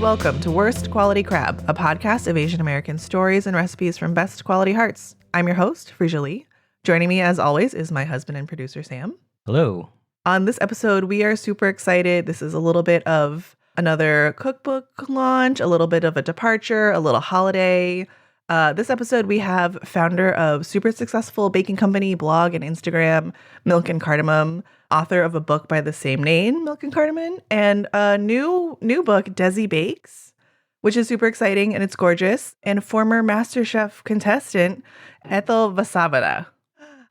welcome to Worst Quality Crab, a podcast of Asian American stories and recipes from best quality hearts. I'm your host, Frisia Lee. Joining me, as always, is my husband and producer, Sam. Hello. On this episode, we are super excited. This is a little bit of another cookbook launch, a little bit of a departure, a little holiday. This episode, we have founder of super successful baking company, blog, and Instagram, Milk and Cardamom, author of a book by the same name, Milk and Cardamom, and a new book, Desi Bakes, which is super exciting and it's gorgeous, and former MasterChef contestant, Hetal Vasavada.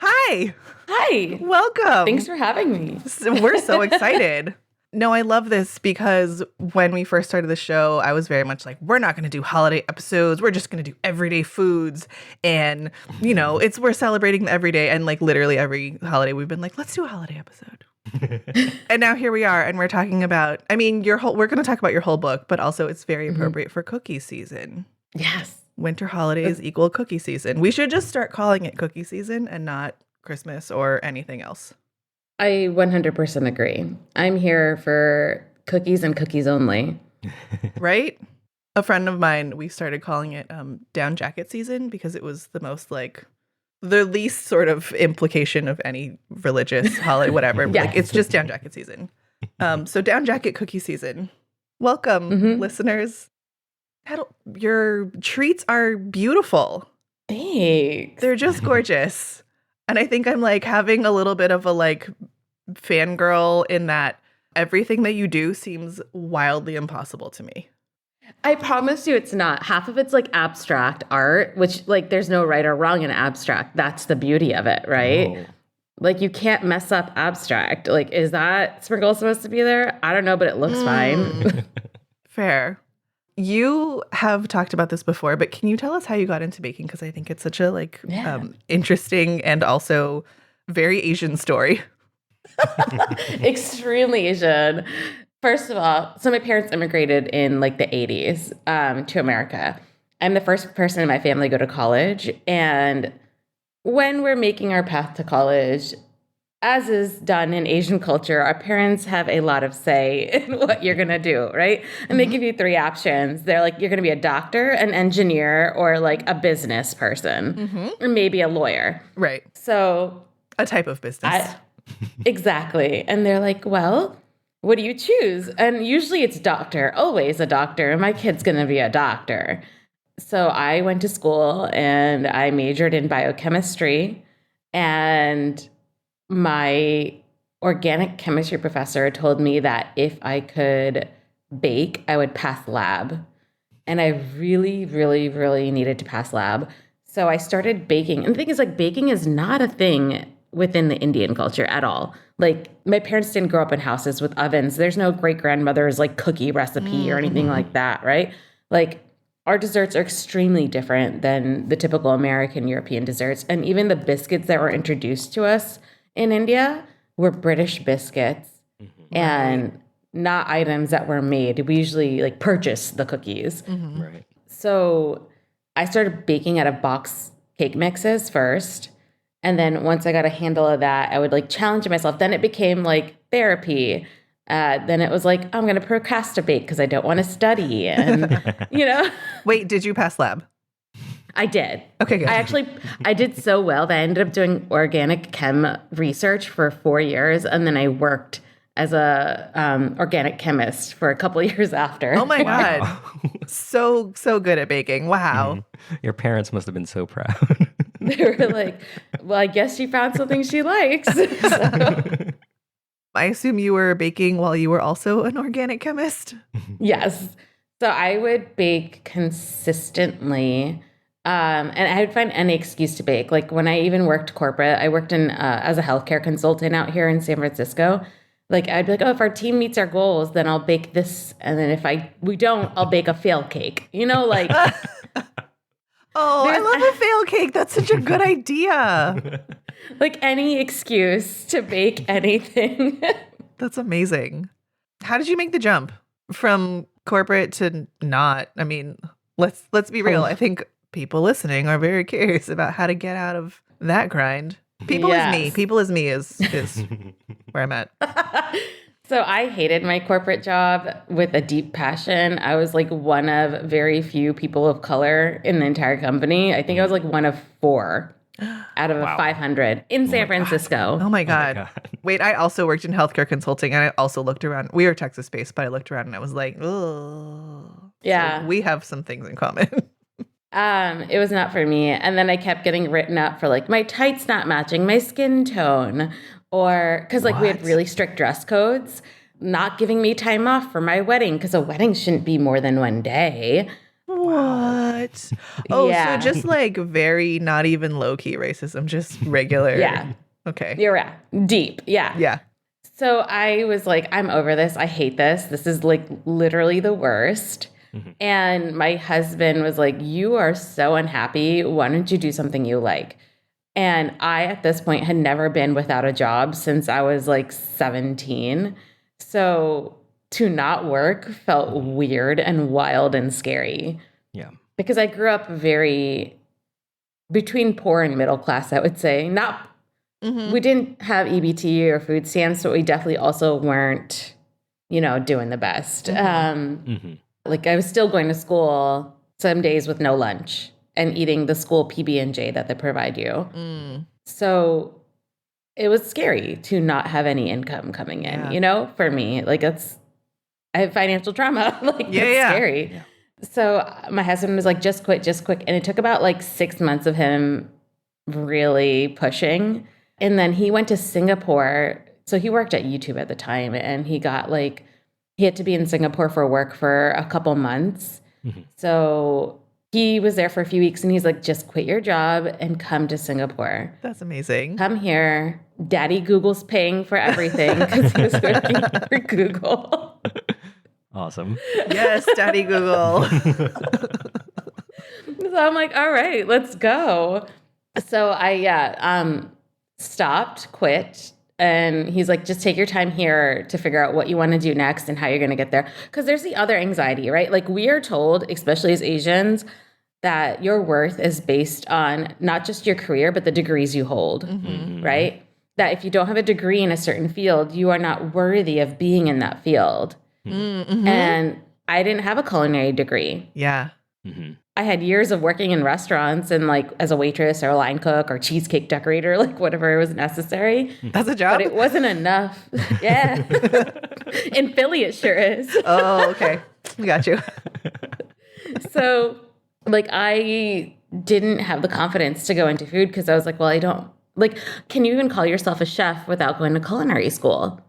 Hi. Hi. Welcome. Thanks for having me. We're so excited. No, I love this because when we first started the show, I was very much like, we're not going to do holiday episodes. We're just going to do everyday foods. And, you know, we're celebrating the everyday. And like literally every holiday, we've been like, let's do a holiday episode. And now here we are. And we're talking about, I mean, we're going to talk about your whole book, but also it's very appropriate for cookie season. Yes. Winter holidays equal cookie season. We should just start calling it cookie season and not Christmas or anything else. I 100% agree. I'm here for cookies and cookies only. Right? A friend of mine, we started calling it down jacket season because it was the most like the least sort of implication of any religious holiday, whatever. Yes. Like it's just down jacket season. So down jacket cookie season. Welcome, listeners. Your treats are beautiful. Thanks. They're just gorgeous. And I think I'm like having a little bit of a like fangirl in that everything that you do seems wildly impossible to me. I promise you it's not. Half of it's like abstract art, which like there's no right or wrong in abstract. That's the beauty of it, right? Oh. Like you can't mess up abstract. Like, is that sprinkle supposed to be there? I don't know, but it looks fine. Fair. You have talked about this before, but can you tell us how you got into baking? Because I think it's such a interesting and also very Asian story. Extremely Asian. First of all, so my parents immigrated in like the 80s to America. I'm the first person in my family to go to college. And when we're making our path to college, as is done in Asian culture, our parents have a lot of say in what you're going to do, right? And they give you three options. They're like, you're going to be a doctor, an engineer, or like a business person, or maybe a lawyer. Right. So a type of business. Exactly. And they're like, well, what do you choose? And usually it's doctor, always a doctor. And my kid's going to be a doctor. So I went to school and I majored in biochemistry, and my organic chemistry professor told me that if I could bake, I would pass lab. And I really, really, really needed to pass lab. So I started baking. And the thing is, like, baking is not a thing within the Indian culture at all. Like, my parents didn't grow up in houses with ovens. There's no great-grandmother's, like, cookie recipe or anything like that, right? Like, our desserts are extremely different than the typical American European desserts. And even the biscuits that were introduced to us in India were British biscuits and not items that were made. We usually like purchase the cookies. Right. So I started baking out of box cake mixes first. And then once I got a handle of that, I would like challenge myself. Then it became like therapy. Then it was like, I'm going to procrastinate because I don't want to study. And, you know. Wait, did you pass lab? I did. Okay, good. I did so well that I ended up doing organic chem research for 4 years. And then I worked as a organic chemist for a couple of years after. Oh my God. So good at baking. Wow. Your parents must have been so proud. They were like, well, I guess she found something she likes. So, I assume you were baking while you were also an organic chemist? yes. So I would bake consistently. And I would find any excuse to bake. Like when I even worked corporate, I worked in as a healthcare consultant out here in San Francisco. Like I'd be like, oh, if our team meets our goals, then I'll bake this. And then if we don't, I'll bake a fail cake. You know, like. Oh, I love a fail cake. That's such a good idea. Like any excuse to bake anything. That's amazing. How did you make the jump from corporate to not? I mean, let's be real. I think people listening are very curious about how to get out of that grind. People is me is where I'm at. So I hated my corporate job with a deep passion. I was like one of very few people of color in the entire company. I think I was like one of 4 out of Wow. 500 in San Francisco. Oh my my God. God. Wait, I also worked in healthcare consulting and I also looked around. We were Texas based, but I looked around and I was like, oh. Yeah. So we have some things in common. It was not for me. And then I kept getting written up for like my tights not matching my skin tone, or because like we had What? really strict dress codes, not giving me time off for my wedding because a wedding shouldn't be more than 1 day. What? Oh, Yeah. so just like very not even low key racism, just regular. Yeah. Okay. You're right. Deep. Yeah. Yeah. So I was like, I'm over this. I hate this. This is like literally the worst. And my husband was like, you are so unhappy. Why don't you do something you like? And I, at this point, had never been without a job since I was like 17. So to not work felt weird and wild and scary. Yeah. Because I grew up very between poor and middle class, I would say. Not We didn't have EBT or food stamps, but we definitely also weren't, doing the best. Like I was still going to school some days with no lunch and eating the school PB&J that they provide you. So it was scary to not have any income coming in, for me. Like I have financial trauma. Like it's scary. Yeah. So my husband was like, just quit, just quit. And it took about like 6 months of him really pushing. And then he went to Singapore. So he worked at YouTube at the time, and he had to be in Singapore for work for a couple months. So he was there for a few weeks, and he's like, just quit your job and come to Singapore. That's amazing. Come here. Daddy Google's paying for everything because he was working for Google. Awesome. Yes, Daddy Google. So I'm like, all right, let's go. So I stopped, quit. And he's like, just take your time here to figure out what you want to do next and how you're going to get there. Because there's the other anxiety, right? Like we are told, especially as Asians, that your worth is based on not just your career, but the degrees you hold, right? That if you don't have a degree in a certain field, you are not worthy of being in that field. And I didn't have a culinary degree. Yeah. I had years of working in restaurants and like as a waitress or a line cook or cheesecake decorator, like whatever was necessary. That's a job. But it wasn't enough. Yeah. In Philly, it sure is. Oh, okay. We got you. So like I didn't have the confidence to go into food because I was like, well, I don't like, can you even call yourself a chef without going to culinary school?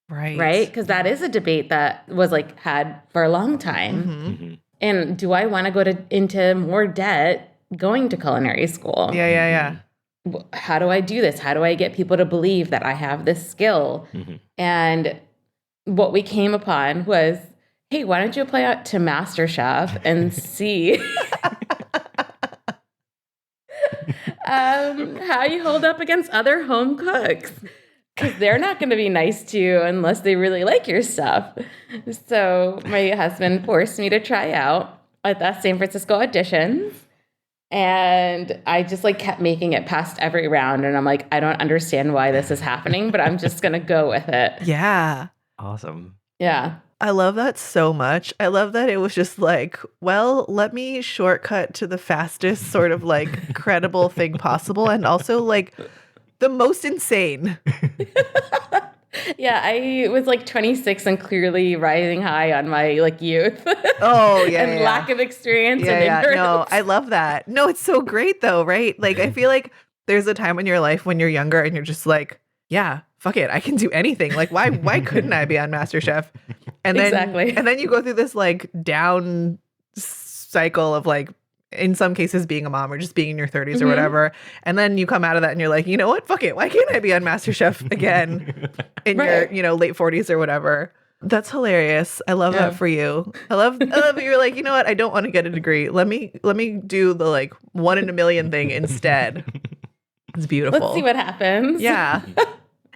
Right. Right? Because that is a debate that was like had for a long time. And do I want to go into more debt going to culinary school? Yeah. How do I do this? How do I get people to believe that I have this skill? And what we came upon was, hey, why don't you apply out to MasterChef and see how you hold up against other home cooks? Because they're not going to be nice to you unless they really like your stuff. So my husband forced me to try out at the San Francisco auditions. And I just like kept making it past every round. And I'm like, I don't understand why this is happening, but I'm just going to go with it. Yeah. Awesome. Yeah. I love that so much. I love that it was just like, well, let me shortcut to the fastest sort of like credible thing possible. And also like the most insane. Yeah, I was like 26 and clearly riding high on my like youth. Oh, yeah. And lack of experience and Yeah. ignorance. No, I love that. No, it's so great though, right? Like I feel like there's a time in your life when you're younger and you're just like, yeah, fuck it, I can do anything. Like why couldn't I be on MasterChef? And then Exactly. and then you go through this like down cycle of like in some cases being a mom or just being in your 30s or whatever. And then you come out of that and you're like, you know what? Fuck it. Why can't I be on MasterChef again in your, late 40s or whatever? That's hilarious. I love that for you. I love that you're like, you know what? I don't want to get a degree. Let me do the like 1 in a million thing instead. It's beautiful. Let's see what happens. Yeah.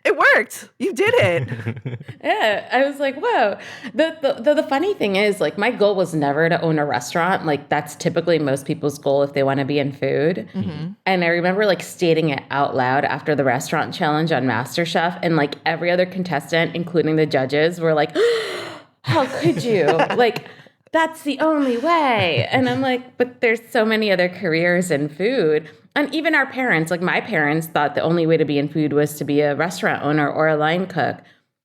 It worked. You did it. Yeah, I was like, whoa. The funny thing is, like, my goal was never to own a restaurant. Like, that's typically most people's goal if they want to be in food. Mm-hmm. And I remember like stating it out loud after the restaurant challenge on MasterChef, and like every other contestant, including the judges, were like, how could you? Like, that's the only way. And I'm like, but there's so many other careers in food. And even our parents, like my parents thought the only way to be in food was to be a restaurant owner or a line cook.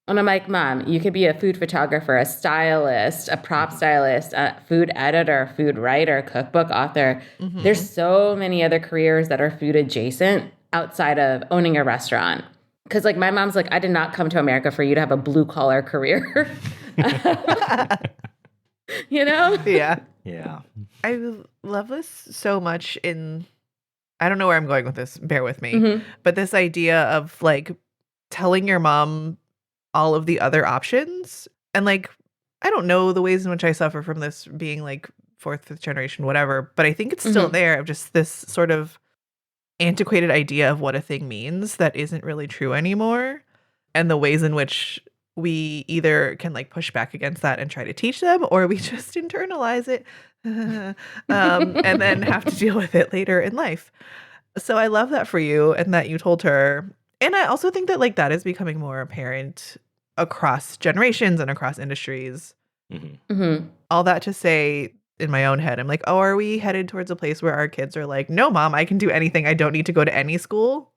And I'm like, Mom, you could be a food photographer, a stylist, a prop stylist, a food editor, food writer, cookbook author. Mm-hmm. There's so many other careers that are food adjacent outside of owning a restaurant. Because like my mom's like, I did not come to America for you to have a blue collar career. You know? Yeah. Yeah. I love this so much I don't know where I'm going with this, bear with me, but this idea of like telling your mom all of the other options. And like, I don't know the ways in which I suffer from this being like fourth, fifth generation, whatever, but I think it's still there of just this sort of antiquated idea of what a thing means that isn't really true anymore. And the ways in which we either can like push back against that and try to teach them, or we just internalize it and then have to deal with it later in life. So I love that for you and that you told her. And I also think that like that is becoming more apparent across generations and across industries. All that to say, in my own head, I'm like, oh, are we headed towards a place where our kids are like, no, Mom, I can do anything. I don't need to go to any school.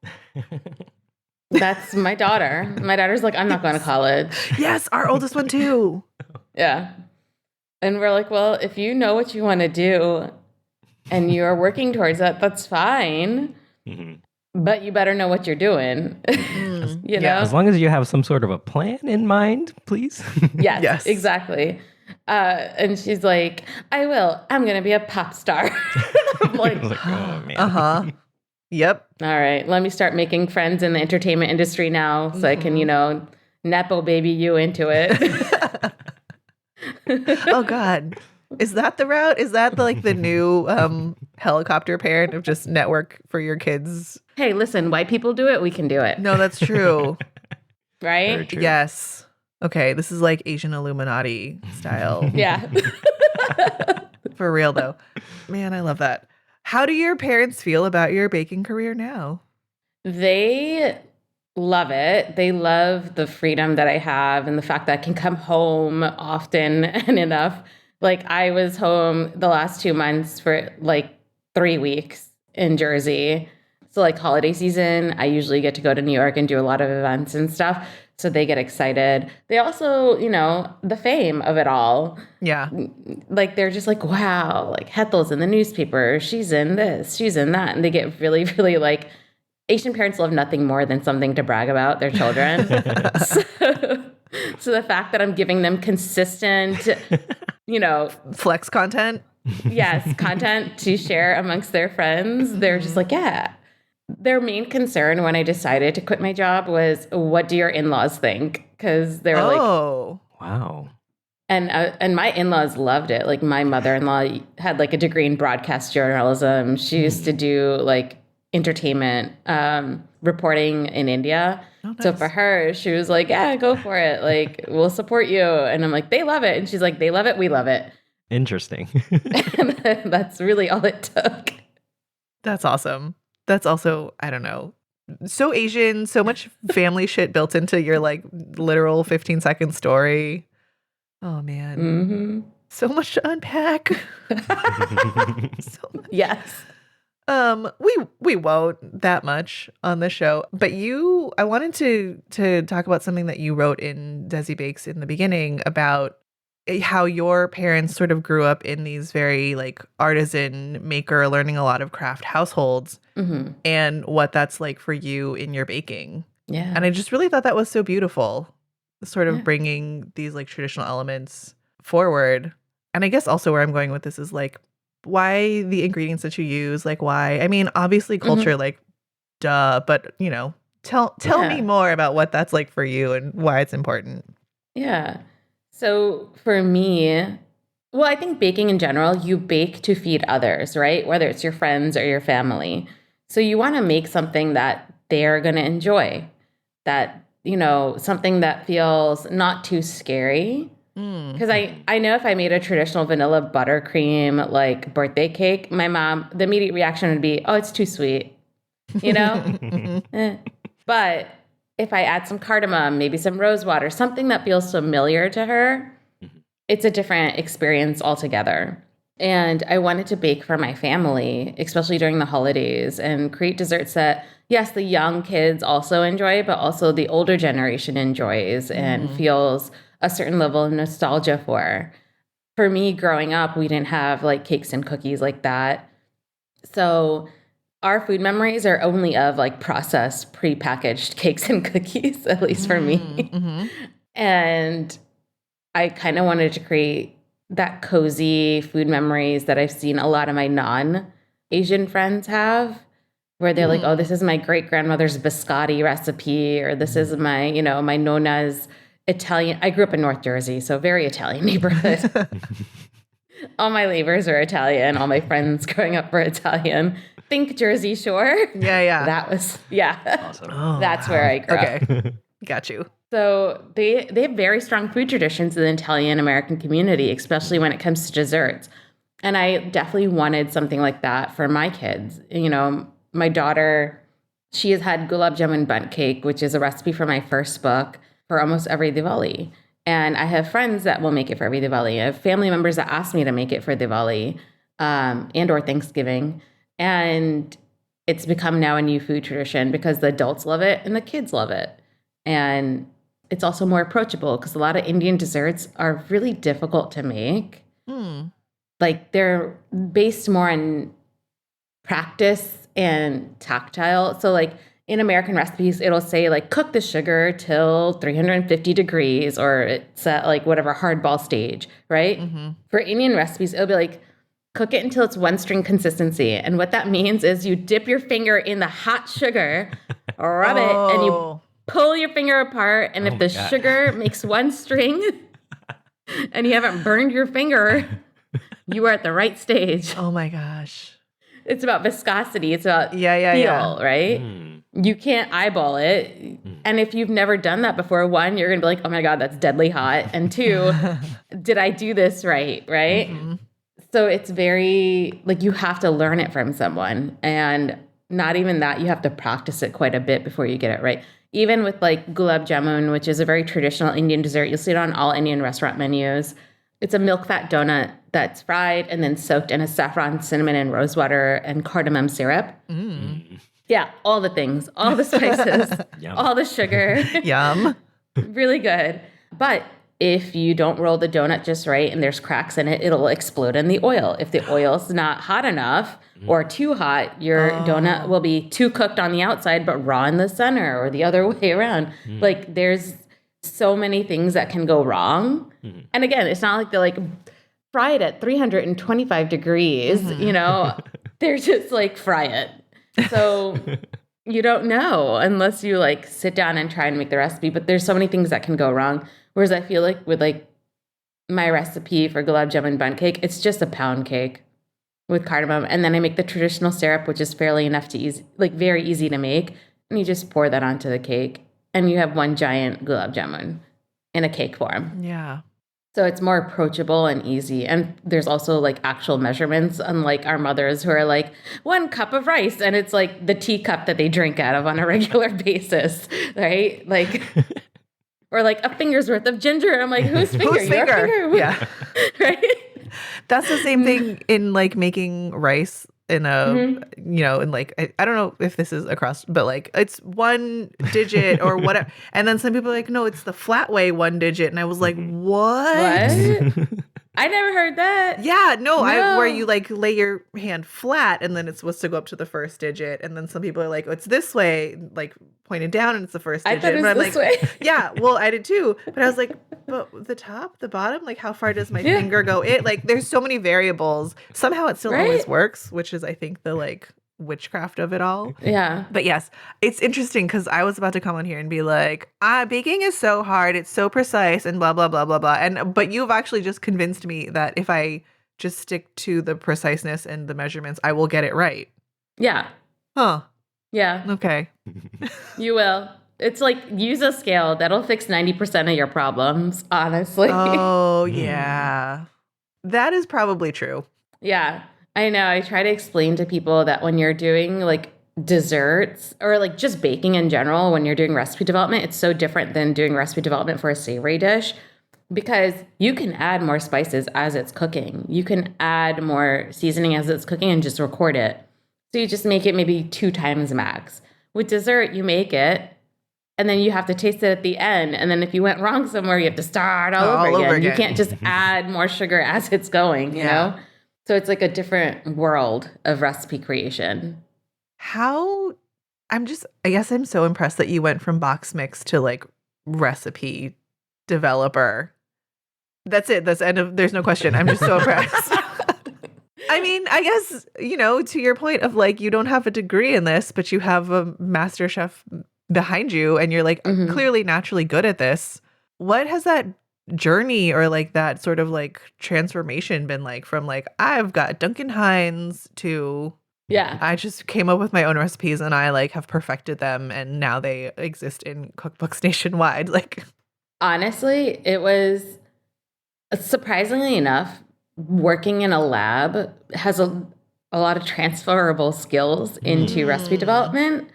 That's my daughter. My daughter's like, I'm not going to college. Yes, our oldest one too. Yeah. And we're like, well, if you know what you want to do and you're working towards that, that's fine. But you better know what you're doing. You know? As long as you have some sort of a plan in mind, please. Yes, exactly. And she's like, I will. I'm going to be a pop star. I'm like, oh, man. Yep. All right, let me start making friends in the entertainment industry now so I can, you know, Nepo baby you into it. Oh, God. Is that the route? Is that the new helicopter parent of just network for your kids? Hey, listen, white people do it. We can do it. No, that's true. Right? Very true. Yes. Okay, this is like Asian Illuminati style. Yeah. For real, though. Man, I love that. How do your parents feel about your baking career now? They love it. They love the freedom that I have and the fact that I can come home often and enough. Like I was home the last 2 months for like 3 weeks in Jersey. So like holiday season, I usually get to go to New York and do a lot of events and stuff. So they get excited. They also, you know, the fame of it all. Yeah. Like they're just like, wow, like Hetal's in the newspaper. She's in this, she's in that. And they get really, really like, Asian parents love nothing more than something to brag about their children. So the fact that I'm giving them consistent, you know, Flex content. yes, content to share amongst their friends, they're just like, yeah. Their main concern when I decided to quit my job was, what do your in-laws think? Because they were like, oh, Wow. and my in-laws loved it. Like my mother-in-law had like a degree in broadcast journalism. She used to do like entertainment reporting in India. Oh, So nice. for her, she was like, yeah, go for it. Like, we'll support you. And I'm like, they love it. And she's like, they love it. We love it. Interesting. And that's really all it took. That's awesome. That's also, I don't know, so Asian, so much family shit built into your like literal 15-second story. Oh man. Mm-hmm. So much to unpack. So much. Yes. We won't that much on the show, but I wanted to talk about something that you wrote in Desi Bakes in the beginning about how your parents sort of grew up in these very like artisan maker, learning a lot of craft households, and what that's like for you in your baking. Yeah. And I just really thought that was so beautiful, sort of bringing these like traditional elements forward. And I guess also where I'm going with this is like, why the ingredients that you use, like why, I mean, obviously culture, like duh, but you know, tell me more about what that's like for you and why it's important. Yeah. So for me, well, I think baking in general, you bake to feed others, right? Whether it's your friends or your family. So you want to make something that they're going to enjoy, that something that feels not too scary. Because I know if I made a traditional vanilla buttercream like birthday cake, my mom, the immediate reaction would be, oh, it's too sweet, you know? But if I add some cardamom, maybe some rose water, something that feels familiar to her, it's a different experience altogether. And I wanted to bake for my family, especially during the holidays, and create desserts that, yes, the young kids also enjoy, but also the older generation enjoys and feels a certain level of nostalgia for. For me, growing up, we didn't have like cakes and cookies like that. So our food memories are only of like processed, prepackaged cakes and cookies, at least for me. And I kind of wanted to create that cozy food memories that I've seen a lot of my non-Asian friends have, where they're like, oh, this is my great-grandmother's biscotti recipe, or this is my, my nona's Italian. I grew up in North Jersey, so very Italian neighborhood. All my neighbors are Italian. All my friends growing up were Italian. Think Jersey Shore. Yeah. That was, Awesome. Oh, that's where I grew up. Okay. Got you. So they have very strong food traditions in the Italian American community, especially when it comes to desserts. And I definitely wanted something like that for my kids. My daughter, she has had gulab jamun bundt cake, which is a recipe from my first book, for almost every Diwali. And I have friends that will make it for every Diwali. I have family members that ask me to make it for Diwali and or Thanksgiving. And it's become now a new food tradition because the adults love it and the kids love it. And it's also more approachable because a lot of Indian desserts are really difficult to make. Like they're based more on practice and tactile. So like in American recipes, it'll say like cook the sugar till 350 degrees or it's at like whatever hardball stage, right? For Indian recipes, it'll be like cook it until it's one string consistency. And what that means is you dip your finger in the hot sugar, rub it, and you pull your finger apart. And if the sugar makes one string and you haven't burned your finger, you are at the right stage. Oh my gosh. It's about viscosity. It's about feel, right? You can't eyeball it. And if you've never done that before, one, you're going to be like, oh my God, that's deadly hot. And two, did I do this right? Right? So it's very, like, you have to learn it from someone. And not even that, you have to practice it quite a bit before you get it right. Even with like gulab jamun, which is a very traditional Indian dessert, you'll see it on all Indian restaurant menus. It's a milk fat donut that's fried and then soaked in a saffron, cinnamon, and rosewater and cardamom syrup. Yeah, all the things, all the spices, all the sugar. Yum. Really good. But if you don't roll the donut just right and there's cracks in it, it'll explode in the oil. If the oil's not hot enough or too hot, your donut will be too cooked on the outside but raw in the center or the other way around. Like there's so many things that can go wrong. And again, it's not like they're like fry it at 325 degrees, they're just like fry it. So you don't know unless you like sit down and try and make the recipe, but there's so many things that can go wrong. Whereas I feel like with like my recipe for gulab jamun bundt cake, it's just a pound cake with cardamom. And then I make the traditional syrup, which is fairly enough to very easy to make. And you just pour that onto the cake and you have one giant gulab jamun in a cake form. Yeah. So it's more approachable and easy. And there's also like actual measurements, unlike our mothers who are like 1 cup of rice. And it's like the teacup that they drink out of on a regular basis, right? Like, or like a finger's worth of ginger. I'm like, whose finger? Whose Your finger? finger? Yeah. Right? That's the same thing in like making rice in a, in like, I don't know if this is across, but like it's 1 digit or whatever. And then some people are like, no, it's the flat way 1 digit. And I was like, what? I never heard that. Yeah, no. Where you like lay your hand flat and then it's supposed to go up to the first digit. And then some people are like, oh, it's this way, like pointed down and it's the first digit. I thought it was but I'm this like, way. yeah, well, I did too. But I was like, but the top, the bottom, like how far does my finger go? Like there's so many variables. Somehow it still always works, which is I think the like witchcraft of it all. Yeah. But yes, it's interesting because I was about to come on here and be like, baking is so hard. It's so precise and blah, blah, blah, blah, blah. But you've actually just convinced me that if I just stick to the preciseness and the measurements, I will get it right. Yeah. Huh. Yeah. Okay. You will. It's like, use a scale. That'll fix 90% of your problems, honestly. Oh, yeah. That is probably true. Yeah, I know. I try to explain to people that when you're doing like desserts or like just baking in general, when you're doing recipe development, it's so different than doing recipe development for a savory dish because you can add more spices as it's cooking. You can add more seasoning as it's cooking and just record it. So you just make it maybe 2 times max. With dessert, you make it and then you have to taste it at the end. And then if you went wrong somewhere, you have to start all over again. You can't just add more sugar as it's going, you know? So it's like a different world of recipe creation. I guess I'm so impressed that you went from box mix to like recipe developer. That's it. That's the end of, there's no question. I'm just so impressed. I mean, I guess, to your point of like, you don't have a degree in this, but you have a master chef behind you and you're like clearly naturally good at this. What has that journey or like that sort of like transformation been like from like, I've got Duncan Hines to I just came up with my own recipes and I like have perfected them and now they exist in cookbooks nationwide. Like, honestly, it was surprisingly enough, working in a lab has a lot of transferable skills into recipe development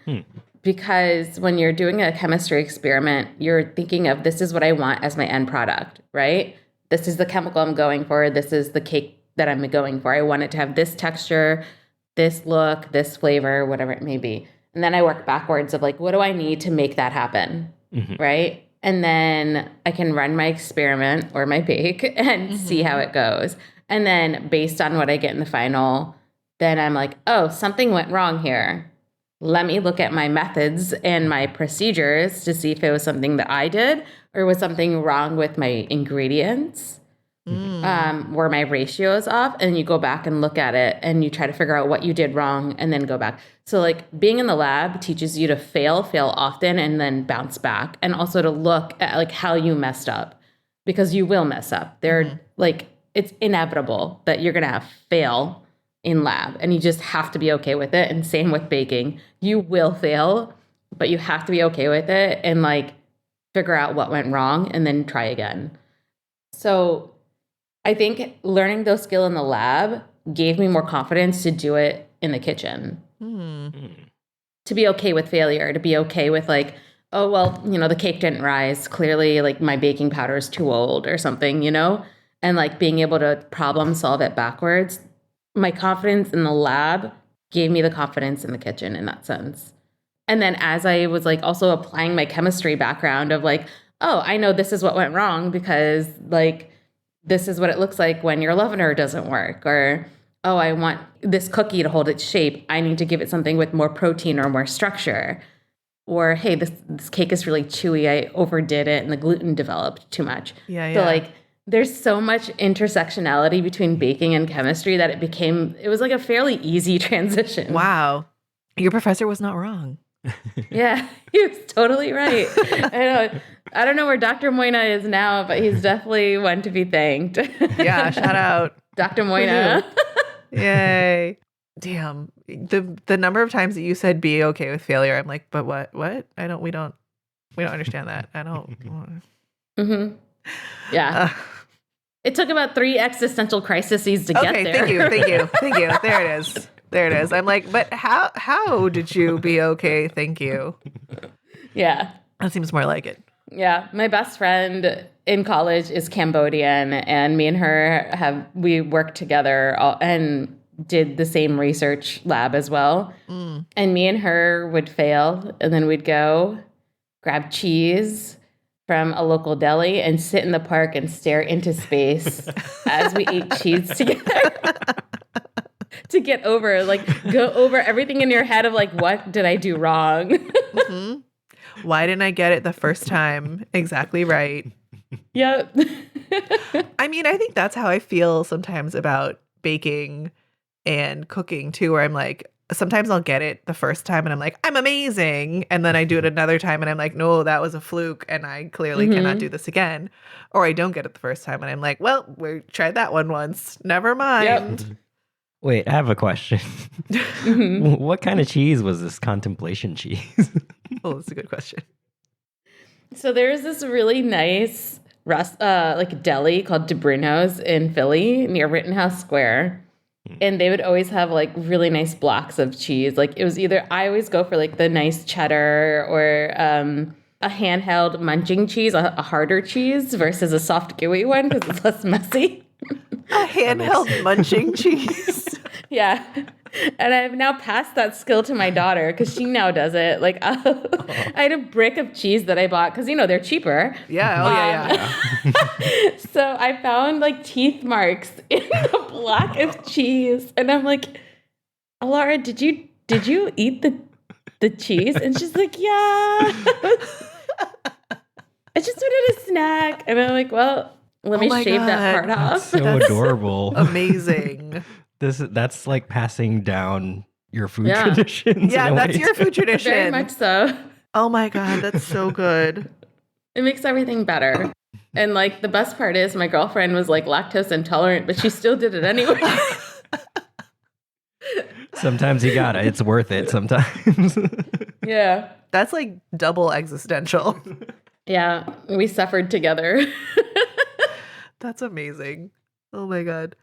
because when you're doing a chemistry experiment, you're thinking of this is what I want as my end product, right? This is the chemical I'm going for. This is the cake that I'm going for. I want it to have this texture, this look, this flavor, whatever it may be. And then I work backwards of like, what do I need to make that happen, right? And then I can run my experiment or my bake and see how it goes. And then based on what I get in the final, then I'm like, oh, something went wrong here. Let me look at my methods and my procedures to see if it was something that I did or was something wrong with my ingredients. Were my ratios off, and you go back and look at it and you try to figure out what you did wrong and then go back. So like being in the lab teaches you to fail often and then bounce back, and also to look at like how you messed up because you will mess up. Like it's inevitable that you're going to have fail in lab and you just have to be okay with it. And same with baking, you will fail, but you have to be okay with it and like figure out what went wrong and then try again. So I think learning those skills in the lab gave me more confidence to do it in the kitchen. To be okay with failure, to be okay with like, oh, well, the cake didn't rise. Clearly, like my baking powder is too old or something, and like being able to problem solve it backwards. My confidence in the lab gave me the confidence in the kitchen in that sense. And then as I was like also applying my chemistry background of like, oh, I know this is what went wrong because like, this is what it looks like when your leavener doesn't work. Or, oh, I want this cookie to hold its shape. I need to give it something with more protein or more structure. Or, hey, this cake is really chewy. I overdid it and the gluten developed too much. So like there's so much intersectionality between baking and chemistry that it was like a fairly easy transition. Wow. Your professor was not wrong. Yeah, he was totally right. I don't know where Dr. Moina is now, but he's definitely one to be thanked. Yeah, shout out. Dr. Moina. Yay. Damn. The number of times that you said be okay with failure, I'm like, but what? We don't understand that. I don't. Yeah. It took about 3 existential crises to get there. Thank you. There it is. I'm like, but how did you be okay? Thank you. Yeah. That seems more like it. Yeah. My best friend in college is Cambodian, and me and her we worked together and did the same research lab as well. And me and her would fail, and then we'd go grab cheese from a local deli and sit in the park and stare into space as we ate cheese together. To get go over everything in your head of like, what did I do wrong? Why didn't I get it the first time exactly right? Yep. I mean, I think that's how I feel sometimes about baking and cooking too, where I'm like, sometimes I'll get it the first time and I'm like, I'm amazing. And then I do it another time and I'm like, no, that was a fluke and I clearly cannot do this again. Or I don't get it the first time and I'm like, well, we tried that one once. Never mind. Yep. Wait, I have a question. What kind of cheese was this contemplation cheese? Oh, that's a good question. So there's this really nice like deli called DeBruno's in Philly near Rittenhouse Square. And they would always have like really nice blocks of cheese. Like it was either, I always go for like the nice cheddar or a handheld munching cheese, a harder cheese versus a soft gooey one because it's less messy. A handheld munching cheese. Yeah. And I've now passed that skill to my daughter because she now does it. Like I had a brick of cheese that I bought because, they're cheaper. Yeah. Yeah. So I found like teeth marks in the block of cheese. And I'm like, Laura, did you eat the cheese? And she's like, yeah. I just wanted a snack. And I'm like, well, let me shave that part off. So adorable. Amazing. That's like passing down your food traditions. Yeah, that's your food tradition. Very much so. Oh my God, that's so good. It makes everything better. And like the best part is my girlfriend was like lactose intolerant, but she still did it anyway. Sometimes you gotta. It's worth it sometimes. Yeah. That's like double existential. Yeah, we suffered together. That's amazing. Oh my God.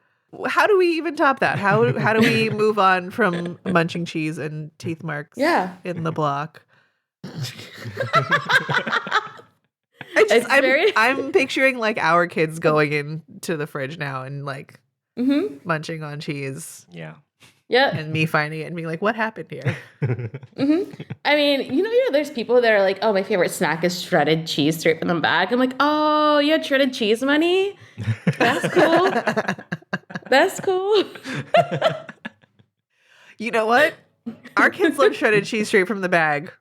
How do we even top that? How do we move on from munching cheese and teeth marks in the block? I'm picturing like our kids going into the fridge now and like munching on cheese. Yeah. Yeah. And me finding it and being like, what happened here? I mean, there's people that are like, oh, my favorite snack is shredded cheese straight from the bag. I'm like, oh, you had shredded cheese money? That's cool. That's cool. You know what? Our kids love shredded cheese straight from the bag.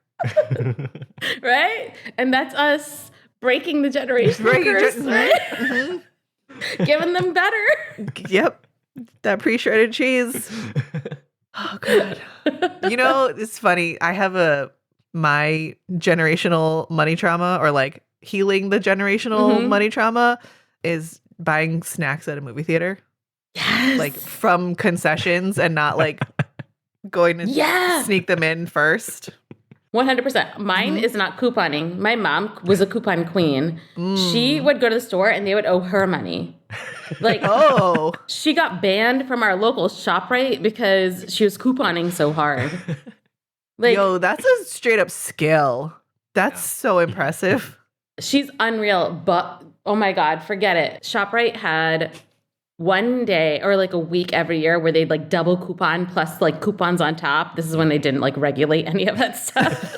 Right? And that's us breaking the generational curse, right? Mm-hmm. Giving them better. Yep. That pre-shredded cheese. Oh, God. It's funny. I have my generational money trauma, or like healing the generational money trauma, is buying snacks at a movie theater. Yes. Like from concessions and not like going to sneak them in first. 100%. Mine is not couponing. My mom was a coupon queen. She would go to the store and they would owe her money. Like, she got banned from our local ShopRite because she was couponing so hard. Like, yo, that's a straight up skill. That's so impressive. She's unreal, but oh my God, forget it. ShopRite had one day or like a week every year where they'd like double coupon plus like coupons on top. This is when they didn't like regulate any of that stuff.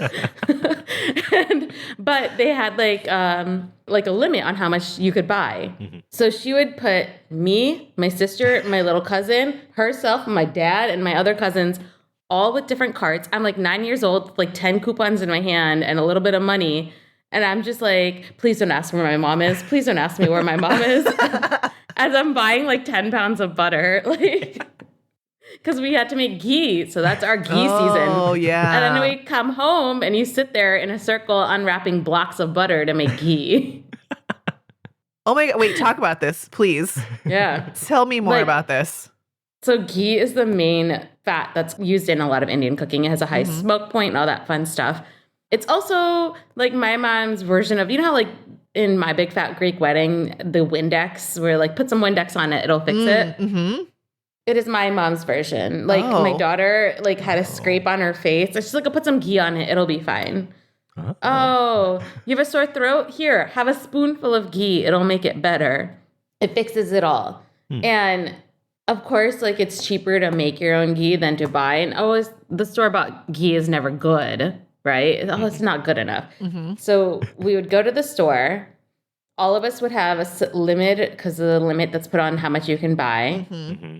But they had like a limit on how much you could buy. Mm-hmm. So she would put me, my sister, my little cousin, herself, my dad, and my other cousins all with different carts. I'm like 9 years old, like 10 coupons in my hand and a little bit of money. And I'm just like, please don't ask me where my mom is. Please don't ask me where my mom is. As I'm buying like 10 pounds of butter, like, because we had to make ghee. So that's our ghee season. Oh, yeah. And then we come home and you sit there in a circle unwrapping blocks of butter to make ghee. Oh my God. Wait, talk about this, please. Yeah. Tell me more about this. So ghee is the main fat that's used in a lot of Indian cooking. It has a high smoke point and all that fun stuff. It's also like my mom's version of, how like in My Big Fat Greek Wedding, the Windex, where like put some Windex on it, it'll fix it. Mm-hmm. It is my mom's version. Like my daughter like had a scrape on her face. She's like, I'll put some ghee on it. It'll be fine. Oh, you have a sore throat? Here, have a spoonful of ghee. It'll make it better. It fixes it all. And of course, like it's cheaper to make your own ghee than to buy. And always the store-bought ghee is never good. Right? Oh, it's not good enough. Mm-hmm. So we would go to the store. All of us would have a limit because of the limit that's put on how much you can buy. Mm-hmm.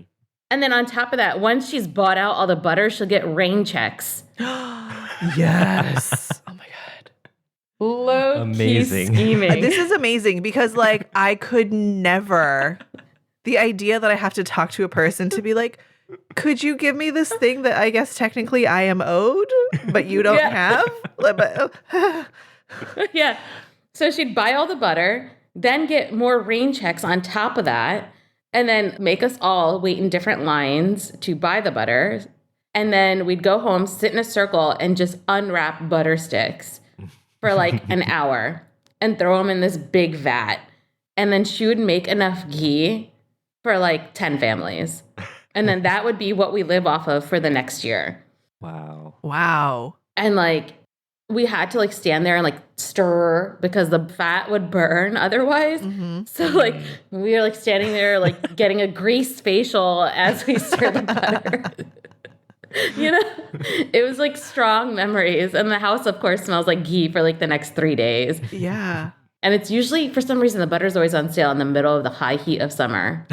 And then on top of that, once she's bought out all the butter, she'll get rain checks. Yes. Oh my God. Low-key scheming. This is amazing because like I could never, the idea that I have to talk to a person to be like, could you give me this thing that I guess technically I am owed, but you don't have? Yeah. So she'd buy all the butter, then get more rain checks on top of that, and then make us all wait in different lines to buy the butter. And then we'd go home, sit in a circle, and just unwrap butter sticks for like an hour. and throw them in this big vat. And then she would make enough ghee for like 10 families. And then that would be what we live off of for the next year. Wow. Wow. And like we had to like stand there and like stir because the fat would burn otherwise. So like we were like standing there like getting a grease facial as we stir the butter. You know, it was like strong memories. And the house, of course, smells like ghee for like the next 3 days. Yeah. And it's usually, for some reason, the butter's always on sale in the middle of the high heat of summer.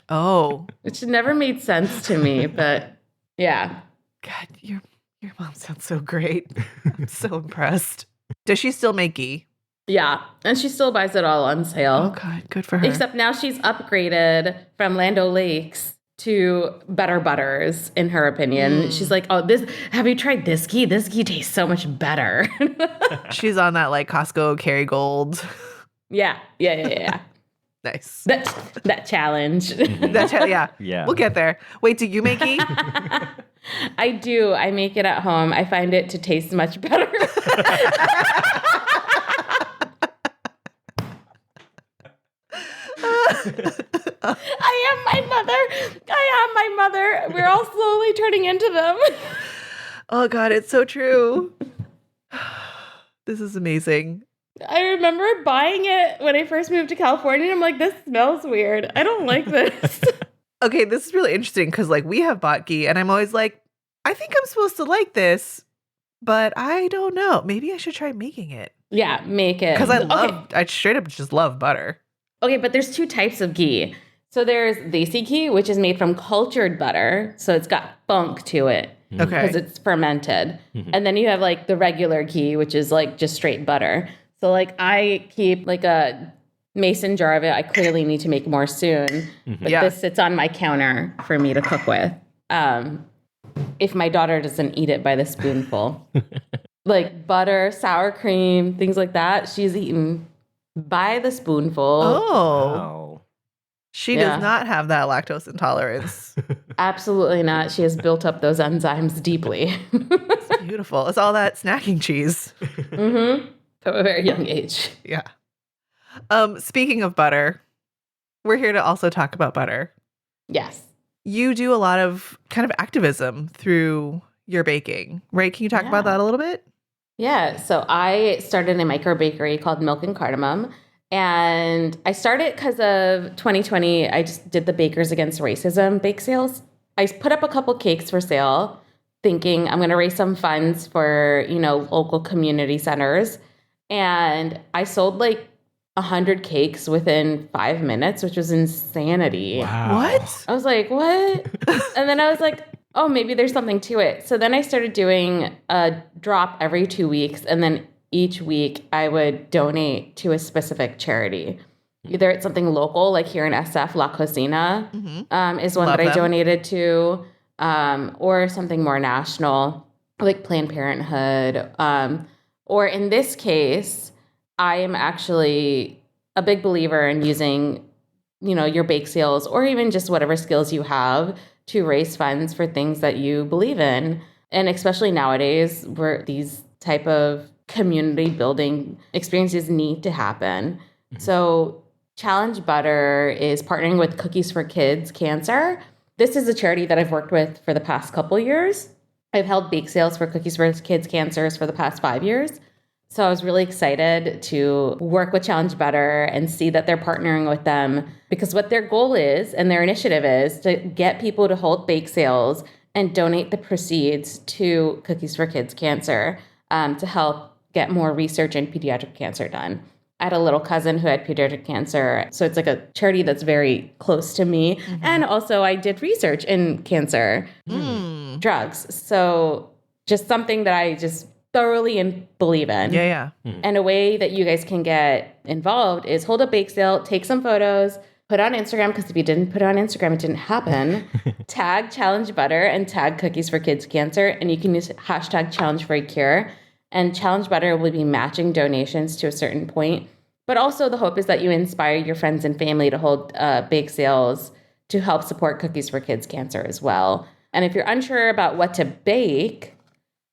Oh. Which never made sense to me, but yeah. God, your mom sounds so great. I'm so impressed. Does she still make ghee? Yeah. And she still buys it all on Oh, sale. God. Good for her. Except now she's upgraded from Land O'Lakes to better butters, in her opinion. She's like, oh, have you tried this ghee? This ghee tastes so much better. She's on that like Costco Kerrygold. Yeah. Nice. That challenge. Yeah. Yeah. We'll get there. Wait, do you make ghee? I do. I make it at home. I find it to taste much better. I am my mother. We're all slowly turning into them. Oh, God, it's so true. This is amazing. I remember buying it when I first moved to California. And I'm like, this smells weird. I don't like this. Okay, this is really interesting because like we have bought ghee and I'm always like, I think I'm supposed to like this, but I don't know. Maybe I should try making it. Yeah, make it. Because I straight up just love butter. Okay, but there's 2 types of ghee. So there's Desi ghee, which is made from cultured butter. So it's got funk to it. Okay. Because it's fermented. And then you have like the regular ghee, which is like just straight butter. So like I keep like a mason jar of it. I clearly need to make more soon. But this sits on my counter for me to cook with. If my daughter doesn't eat it by the spoonful. Like butter, sour cream, things like that. She's eaten by the spoonful. Oh. Wow. She does not have that lactose intolerance. Absolutely not. She has built up those enzymes deeply. It's beautiful. It's all that snacking cheese. From a very young age. Yeah. Speaking of butter, we're here to also talk about butter. Yes. You do a lot of kind of activism through your baking, right? Can you talk about that a little bit? Yeah. So I started a micro bakery called Milk and Cardamom. And I started because of 2020. I just did the Bakers Against Racism bake sales. I put up a couple cakes for sale, thinking I'm going to raise some funds for, local community centers. And I sold like 100 cakes within 5 minutes, which was insanity. Wow. What? I was like, what? And then I was like, oh, maybe there's something to it. So then I started doing a drop every 2 weeks. And then each week I would donate to a specific charity. Either it's something local, like here in SF, La Cocina is one that I donated to, or something more national, like Planned Parenthood. Or in this case, I am actually a big believer in using, your bake sales or even just whatever skills you have to raise funds for things that you believe in. And especially nowadays where these type of community building experiences need to happen. So Challenge Butter is partnering with Cookies for Kids Cancer. This is a charity that I've worked with for the past couple years. I've held bake sales for Cookies for Kids Cancers for the past 5 years. So I was really excited to work with Challenge Butter and see that they're partnering with them because what their goal is and their initiative is to get people to hold bake sales and donate the proceeds to Cookies for Kids Cancer to help get more research in pediatric cancer done. I had a little cousin who had pediatric cancer, so it's like a charity that's very close to me. And also I did research in cancer drugs. So just something that I just thoroughly believe in. Yeah. And a way that you guys can get involved is hold a bake sale, take some photos, put on Instagram, because if you didn't put it on Instagram, it didn't happen. Tag Challenge Butter and tag Cookies for Kids Cancer, and you can use hashtag Challenge for a Cure. And Challenge Butter will be matching donations to a certain point. But also the hope is that you inspire your friends and family to hold bake sales to help support Cookies for Kids Cancer as well. And if you're unsure about what to bake,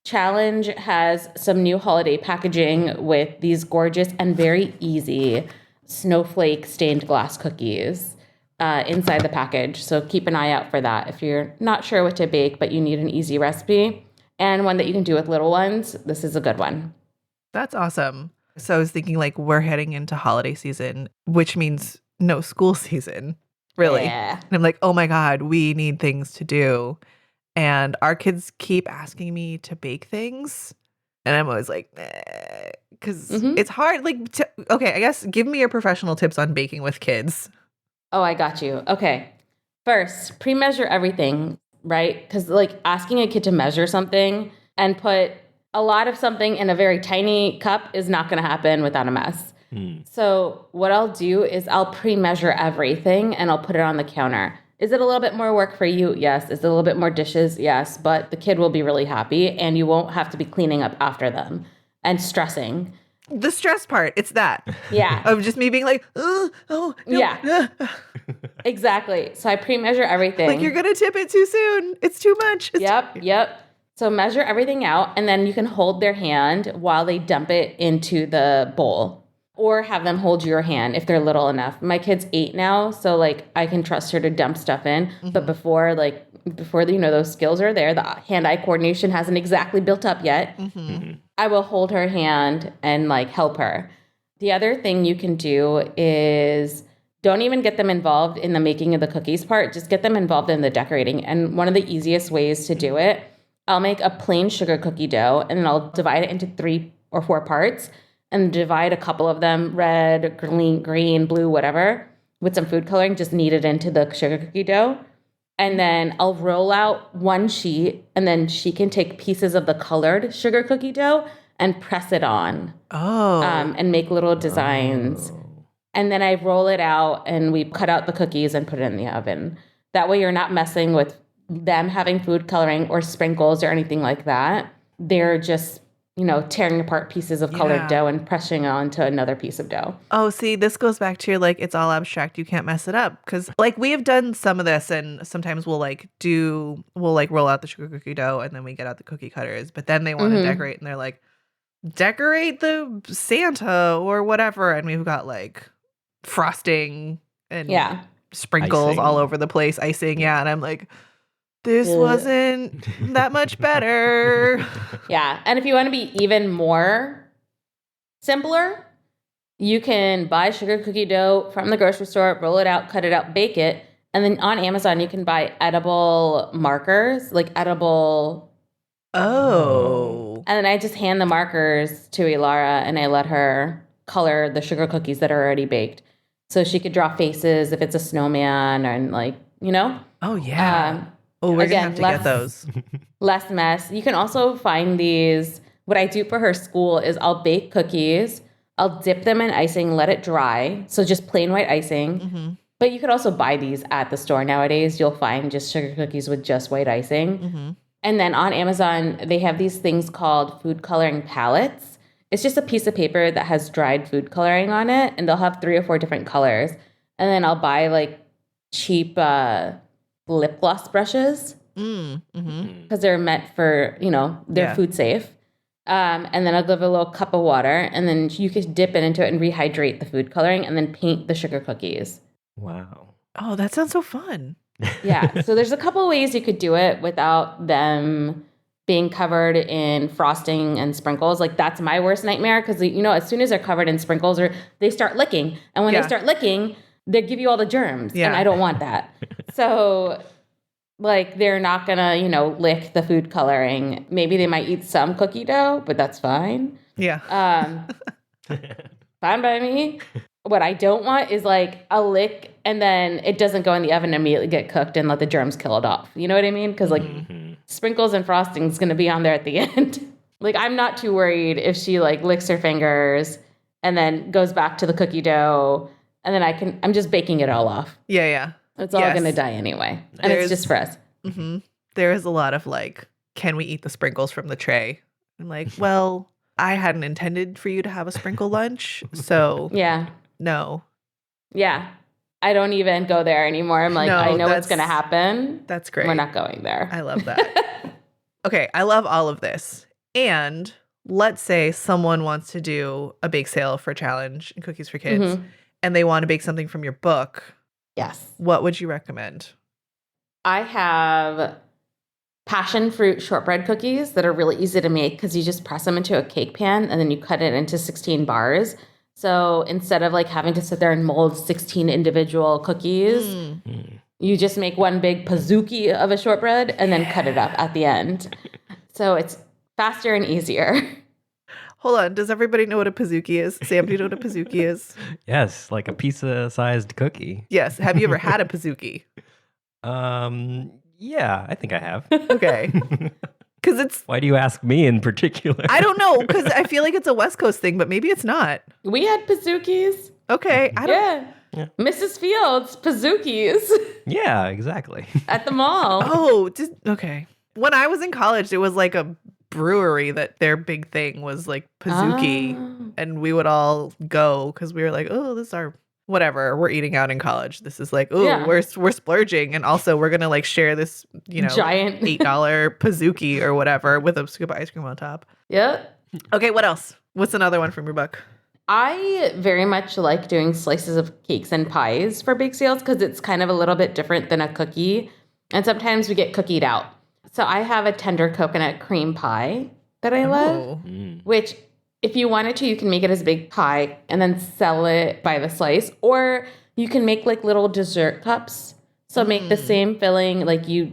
Challenge has some new holiday packaging with these gorgeous and very easy snowflake stained glass cookies inside the package. So keep an eye out for that if you're not sure what to bake, but you need an easy recipe and one that you can do with little ones. This is a good one. That's awesome. So I was thinking like we're heading into holiday season, which means no school season, really. Yeah. And I'm like, oh my God, we need things to do. And our kids keep asking me to bake things. And I'm always like, because it's hard. Like, okay, I guess give me your professional tips on baking with kids. Oh, I got you. Okay. First, pre-measure everything, right? Because like asking a kid to measure something and put a lot of something in a very tiny cup is not going to happen without a mess. So what I'll do is I'll pre-measure everything and I'll put it on the counter. Is it a little bit more work for you? Yes. Is it a little bit more dishes? Yes. But the kid will be really happy and you won't have to be cleaning up after them and stressing. The stress part, it's that. Yeah. Of just me being like, oh, no. Yeah. Exactly. So I pre-measure everything. Like, you're going to tip it too soon. It's too much. Yep. So measure everything out, and then you can hold their hand while they dump it into the bowl. Or have them hold your hand if they're little enough. My kid's 8 now, so like I can trust her to dump stuff in. But before those skills are there, the hand-eye coordination hasn't exactly built up yet. I will hold her hand and like help her. The other thing you can do is don't even get them involved in the making of the cookies part. Just get them involved in the decorating. And one of the easiest ways to do it, I'll make a plain sugar cookie dough and then I'll divide it into 3 or 4 parts. And divide a couple of them, red, green, blue, whatever, with some food coloring, just knead it into the sugar cookie dough. And then I'll roll out one sheet, and then she can take pieces of the colored sugar cookie dough and press it on. And make little designs. And then I roll it out, and we cut out the cookies and put it in the oven. That way you're not messing with them having food coloring or sprinkles or anything like that. They're just tearing apart pieces of colored dough and pressing it onto another piece of dough. Oh, see, this goes back to like, it's all abstract. You can't mess it up. Because like we have done some of this and sometimes we'll roll out the sugar cookie dough and then we get out the cookie cutters. But then they want to decorate and they're like, decorate the Santa or whatever. And we've got like frosting and sprinkles Icing. all over the place, icing. Yeah. And I'm like, this wasn't that much better. Yeah. And if you want to be even more simpler, you can buy sugar cookie dough from the grocery store, roll it out, cut it out, bake it. And then on Amazon, you can buy edible markers, like edible. Oh. And then I just hand the markers to Ilara and I let her color the sugar cookies that are already baked. So she could draw faces if it's a snowman and Oh, yeah. We're going to have to get those. Less mess. You can also find these. What I do for her school is I'll bake cookies. I'll dip them in icing, let it dry. So just plain white icing. But you could also buy these at the store nowadays. You'll find just sugar cookies with just white icing. And then on Amazon, they have these things called food coloring palettes. It's just a piece of paper that has dried food coloring on it. And they'll have 3 or 4 different colors. And then I'll buy like cheap lip gloss brushes because they're meant for, they're food safe. And then I'll give it a little cup of water and then you can dip it into it and rehydrate the food coloring and then paint the sugar cookies. Wow. Oh, that sounds so fun. Yeah. So there's a couple ways you could do it without them being covered in frosting and sprinkles. Like that's my worst nightmare because, as soon as they're covered in sprinkles or they start licking and when they start licking, they give you all the germs and I don't want that. So like they're not gonna, lick the food coloring. Maybe they might eat some cookie dough, but that's fine. Yeah. Fine by me. What I don't want is like a lick and then it doesn't go in the oven and immediately get cooked and let the germs kill it off. You know what I mean? Because like sprinkles and frosting is going to be on there at the end. Like I'm not too worried if she like licks her fingers and then goes back to the cookie dough and then I'm just baking it all off. Yeah. It's all going to die anyway. And it's just for us. There is a lot of like, can we eat the sprinkles from the tray? I'm like, well, I hadn't intended for you to have a sprinkle lunch. So no. Yeah. I don't even go there anymore. I'm like, No, I know what's going to happen. That's great. We're not going there. I love that. Okay. I love all of this. And let's say someone wants to do a bake sale for challenge and cookies for kids, and they want to bake something from your book. Yes. What would you recommend? I have passion fruit shortbread cookies that are really easy to make because you just press them into a cake pan and then you cut it into 16 bars. So instead of like having to sit there and mold 16 individual cookies, you just make one big pizookie of a shortbread and then cut it up at the end. So it's faster and easier. Hold on. Does everybody know what a pizookie is? Sam, do you know what a pizookie is? Yes, like a pizza-sized cookie. Yes. Have you ever had a pizookie? Yeah, I think I have. Okay. Because it's... Why do you ask me in particular? I don't know, because I feel like it's a West Coast thing, but maybe it's not. We had pizookies. Okay. I don't... Yeah. Mrs. Fields, pizookies. Yeah, exactly. At the mall. Oh, okay. When I was in college, it was like a brewery that their big thing was like pizookie. Oh. And we would all go because we were like, oh, this is our... Whatever, we're eating out in college. This is like, oh, we're splurging. And also we're going to like share this, giant $8 pizookie or whatever with a scoop of ice cream on top. Yep. Okay, what else? What's another one from your book? I very much like doing slices of cakes and pies for bake sales because it's kind of a little bit different than a cookie. And sometimes we get cookied out. So I have a tender coconut cream pie that I love, which if you wanted to, you can make it as a big pie and then sell it by the slice. Or you can make like little dessert cups. So make the same filling, like you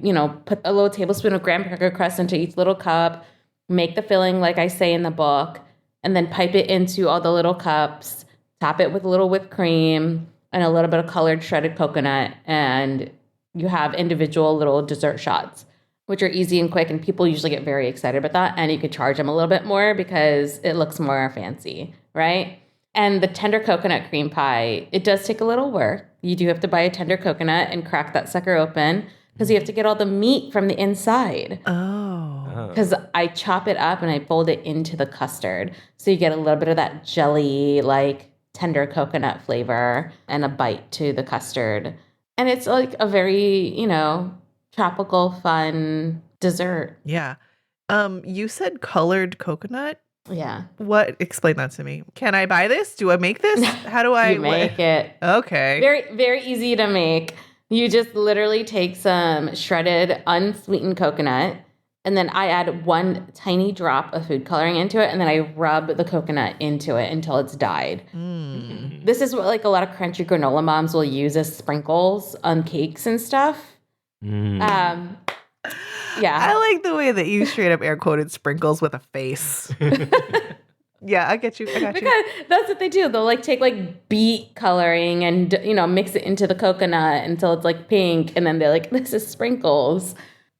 put a little tablespoon of graham cracker crust into each little cup, make the filling like I say in the book, and then pipe it into all the little cups, top it with a little whipped cream and a little bit of colored shredded coconut, and you have individual little dessert shots, which are easy and quick, and people usually get very excited about that, and you could charge them a little bit more because it looks more fancy, right? And the tender coconut cream pie, it does take a little work. You do have to buy a tender coconut and crack that sucker open because you have to get all the meat from the inside. Oh. Because I chop it up and I fold it into the custard. So you get a little bit of that jelly, like tender coconut flavor and a bite to the custard. And it's like a very, tropical, fun dessert. Yeah. You said colored coconut? Yeah. What? Explain that to me. Can I buy this? Do I make this? How do I You make it. Okay. Very, very easy to make. You just literally take some shredded, unsweetened coconut, and then I add one tiny drop of food coloring into it, and then I rub the coconut into it until it's dyed. This is what like a lot of crunchy granola moms will use as sprinkles on cakes and stuff. Yeah. I like the way that you straight up air quoted sprinkles with a face. Yeah, I get you. Because that's what they do. They'll like take like beet coloring and mix it into the coconut until it's like pink, and then they're like, this is sprinkles.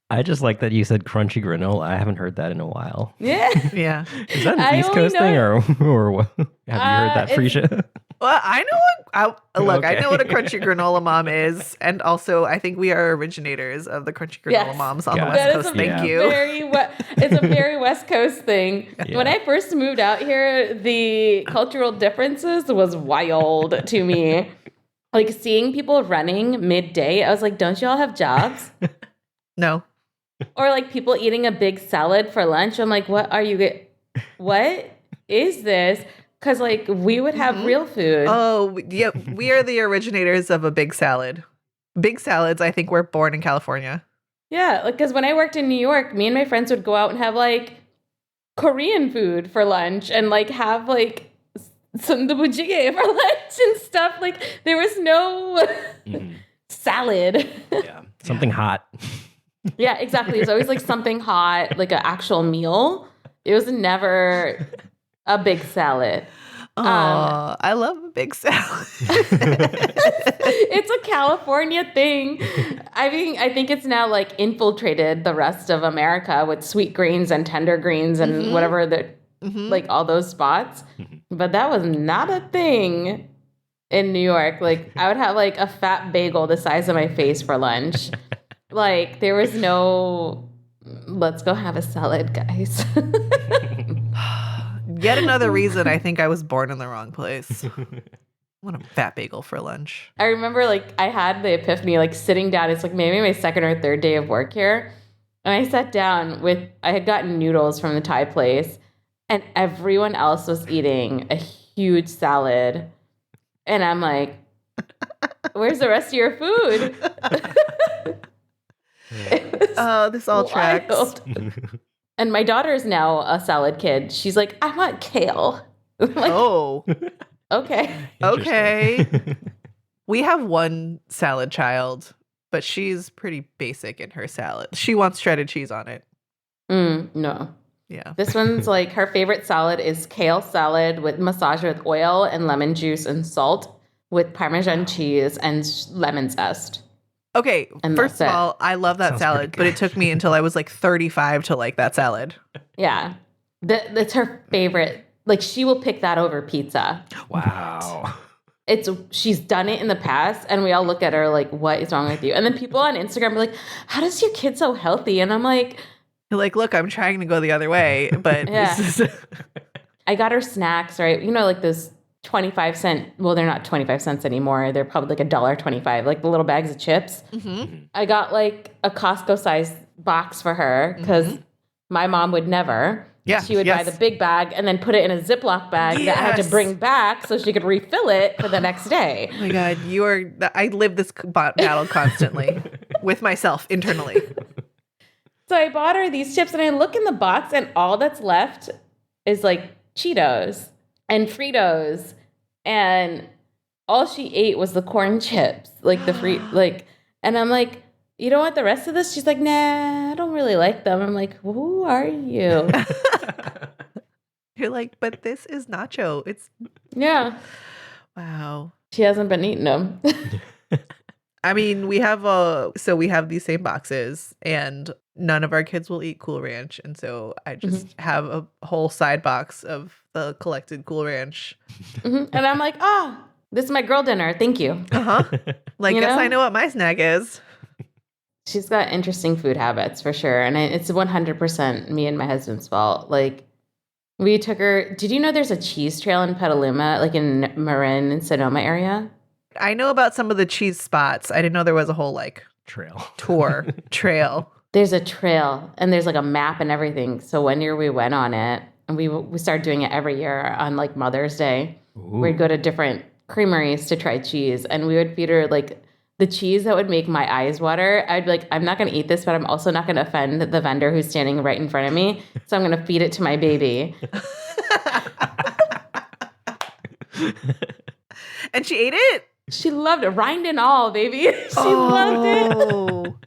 I just like that you said crunchy granola. I haven't heard that in a while. Yeah. Yeah. Is that an East Coast thing or what? Have you heard that, Freesia? Well, I know I know what a crunchy granola mom is, and also I think we are originators of the crunchy granola moms on the West Coast. Thank you. It's a very West Coast thing. Yeah. When I first moved out here, the cultural differences was wild to me. Like seeing people running midday, I was like, don't you all have jobs? No. Or like people eating a big salad for lunch. I'm like, what is this? Because like we would have real food. Oh, yeah. We are the originators of a big salad. Big salads, I think, were born in California. Yeah, like because when I worked in New York, me and my friends would go out and have like Korean food for lunch and like have like sundubujigae for lunch and stuff. Like there was no salad. Yeah, something hot. Yeah, exactly. It was always like something hot, like an actual meal. It was never a big salad. Oh, I love a big salad. It's a California thing. I mean, I think it's now like infiltrated the rest of America with sweet greens and tender greens and whatever like all those spots. But that was not a thing in New York. Like I would have like a fat bagel the size of my face for lunch. Like there was no, let's go have a salad, guys. Yet another reason I think I was born in the wrong place. What a fat bagel for lunch. I remember like I had the epiphany like sitting down. It's like maybe my second or third day of work here. And I sat down I had gotten noodles from the Thai place, and everyone else was eating a huge salad. And I'm like, where's the rest of your food? Oh, this all tracks. And my daughter is now a salad kid. She's like, I want kale. I'm like, Oh, okay. okay. We have one salad child, but she's pretty basic in her salad. She wants shredded cheese on it. No. Yeah. This one's like, her favorite salad is kale salad with massaged with oil and lemon juice and salt with Parmesan cheese and lemon zest. Okay, And first of that's it. all, I love that Sounds salad, pretty but good. it took me until I was like 35 to like that salad. Yeah. That's her favorite. Like, she will pick that over pizza. Wow. She's done it in the past, and we all look at her like, what is wrong with you? And then people on Instagram are like, how does your kid so healthy? And I'm like, You're like, look, I'm trying to go the other way, but Yeah. this is I got her snacks, right? You know, like those 25-cent, well, they're not 25 cents anymore. They're probably like $1.25, like the little bags of chips. Mhm. I got like a Costco sized box for her because my mom would never. Yeah, She would buy yes. the big bag and then put it in a Ziploc bag that I had to Yes. bring back so she could refill it for the next day. Oh my God, I live this battle constantly with myself internally. So I bought her these chips, and I look in the box, and all that's left is like Cheetos and Fritos, and all she ate was the corn chips, like and I'm like, you don't want the rest of this? She's like, nah, I don't really like them. I'm like, who are you? You're like, but this is nacho. It's Yeah. wow. She hasn't been eating them. I mean, we have these same boxes, and none of our kids will eat Cool Ranch, and so I just have a whole side box of the collected Cool Ranch. And I'm like, this is my girl dinner. Thank you. Like, You guess know? I know what my snack is. She's got interesting food habits for sure. And it's 100% me and my husband's fault. Like, we took her. Did you know there's a cheese trail in Petaluma, like in Marin and Sonoma area? I know about some of the cheese spots. I didn't know there was a whole like Trail. tour trail. There's a trail and there's like a map and everything. So one year we went on it, and we started doing it every year on like Mother's Day. Ooh. We'd go to different creameries to try cheese, and we would feed her like the cheese that would make my eyes water. I'd be like, I'm not going to eat this, but I'm also not going to offend the vendor who's standing right in front of me. So I'm going to feed it to my baby. And she ate it? She loved it. Rind and all, baby. She loved it. Oh.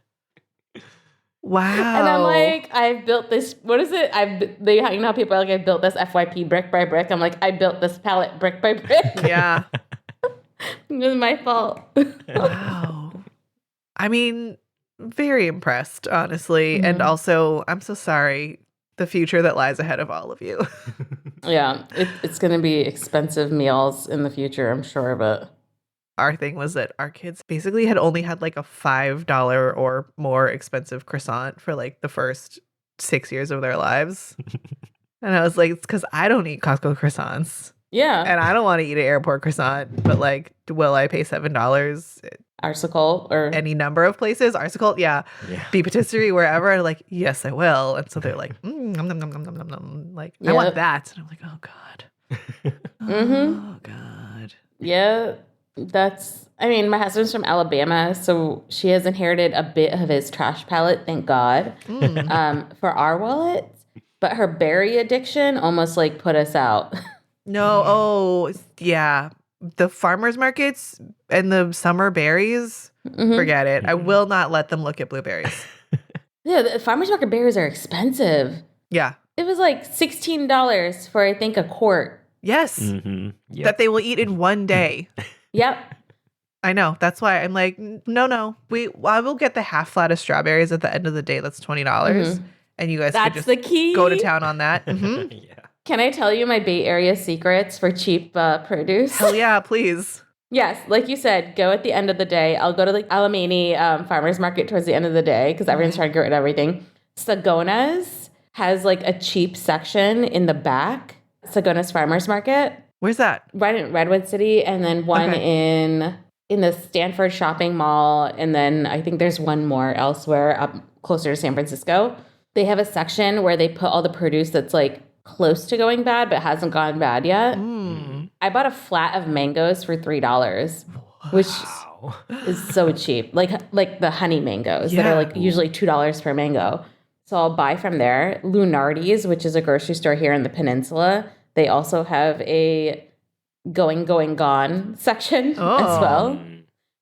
Wow. And I'm like, I've built this. What is it? You know how people are like, I built this FYP brick by brick. I'm like, I built this palette brick by brick. Yeah. It was my fault. Wow. I mean, very impressed, honestly. And also, I'm so sorry. The future that lies ahead of all of you. Yeah, it's going to be expensive meals in the future, I'm sure of it. Our thing was that our kids basically had only had like a $5 or more expensive croissant for like the first 6 years of their lives. And I was like, it's because I don't eat Costco croissants. Yeah. And I don't want to eat an airport croissant, but like, will I pay $7? Arsicle or Any number of places, Arsicle, yeah. Beef patisserie, wherever. I'm like, yes, I will. And so they're like, nom, nom, nom, nom, nom, nom, nom. Like, I want Yep. that. And I'm like, oh God. Mhm. Oh God. Yeah, I mean, my husband's from Alabama, so she has inherited a bit of his trash palette, thank God, for our wallets. But her berry addiction almost like put us out. No, oh, yeah. The farmers markets and the summer berries, forget it. I will not let them look at blueberries. Yeah, the farmer's market berries are expensive. Yeah. It was like $16 for, I think, a quart. Yes. That they will eat in one day. Yep. I know. That's why I'm like, no. I will get the half flat of strawberries at the end of the day. That's $20. And you guys could That's just the key. go to town on that. Can I tell you my Bay Area secrets for cheap produce? Hell yeah, please. Yes, like you said, go at the end of the day. I'll go to the Alamany farmer's market towards the end of the day because everyone's trying to get rid of everything. Sagona's has like a cheap section in the back. Sagona's farmer's market. Where's that? Right in Redwood City, and then one in in the Stanford shopping mall, and then I think there's one more elsewhere up closer to San Francisco. They have a section where they put all the produce that's like close to going bad but hasn't gone bad yet. I bought a flat of mangoes for $3, which is so cheap. Like the honey mangoes that are like usually $2 per mango. So I'll buy from there. Lunardi's, which is a grocery store here in the peninsula, they also have a going, gone section as well.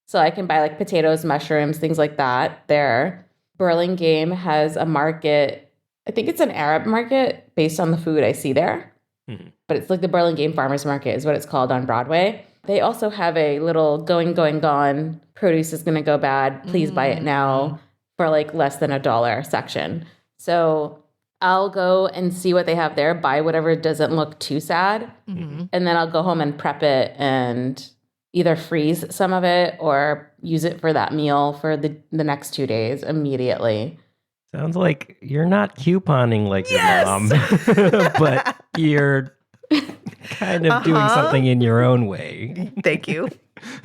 So I can buy like potatoes, mushrooms, things like that there. Burlingame has a market. I think it's an Arab market based on the food I see there. But it's like the Burlingame Farmers Market is what it's called on Broadway. They also have a little going, gone, produce is going to go bad. Please buy it now for like less than $1 section. So I'll go and see what they have there, buy whatever doesn't look too sad, and then I'll go home and prep it and either freeze some of it or use it for that meal for the next 2 days immediately. Sounds like you're not couponing like your mom, but you're kind of doing something in your own way. Thank you.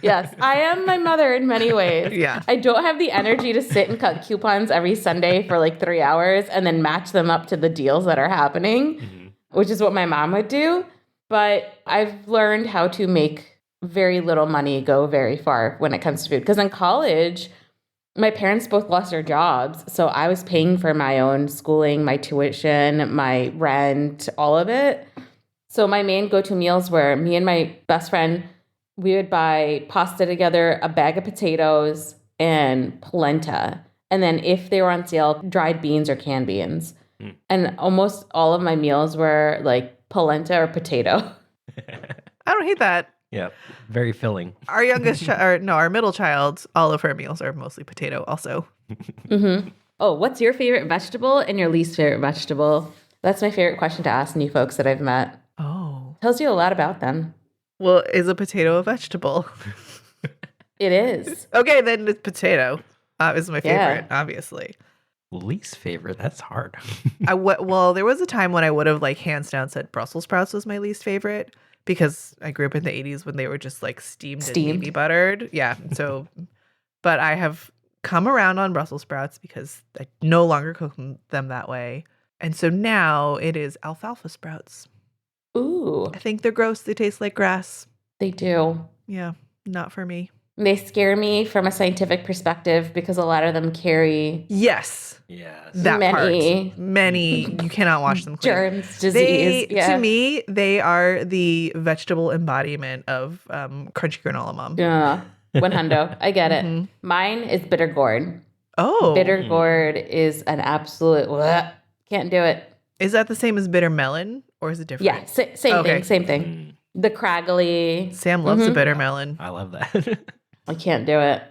Yes, I am my mother in many ways. Yeah. I don't have the energy to sit and cut coupons every Sunday for like 3 hours and then match them up to the deals that are happening, which is what my mom would do. But I've learned how to make very little money go very far when it comes to food. Because in college, my parents both lost their jobs. So I was paying for my own schooling, my tuition, my rent, all of it. So my main go-to meals were me and my best friend, we would buy pasta together, a bag of potatoes, and polenta. And then if they were on sale, dried beans or canned beans. And almost all of my meals were like polenta or potato. I don't hate that. Yeah, very filling. Our youngest, our middle child, all of her meals are mostly potato also. Oh, what's your favorite vegetable and your least favorite vegetable? That's my favorite question to ask new folks that I've met. Oh. Tells you a lot about them. Well, is a potato a vegetable? It is. Okay, then it's potato. Is my favorite, obviously. Least favorite? That's hard. Well, there was a time when I would have like hands down said Brussels sprouts was my least favorite because I grew up in the 80s when they were just like steamed. And baby buttered. Yeah. So, but I have come around on Brussels sprouts because I no longer cook them that way. And so now it is alfalfa sprouts. Ooh. I think they're gross. They taste like grass. They do. Yeah, not for me. They scare me from a scientific perspective because a lot of them carry Yes. That many part. Many. You cannot wash them clean. germs, disease. To me, they are the vegetable embodiment of crunchy granola mom. Yeah. 100. I get it. Mine is bitter gourd. Oh. Bitter gourd is an absolute can't do it. Is that the same as bitter melon or is it different? Yeah, same thing. The craggly. Sam loves a bitter melon. I love that. I can't do it.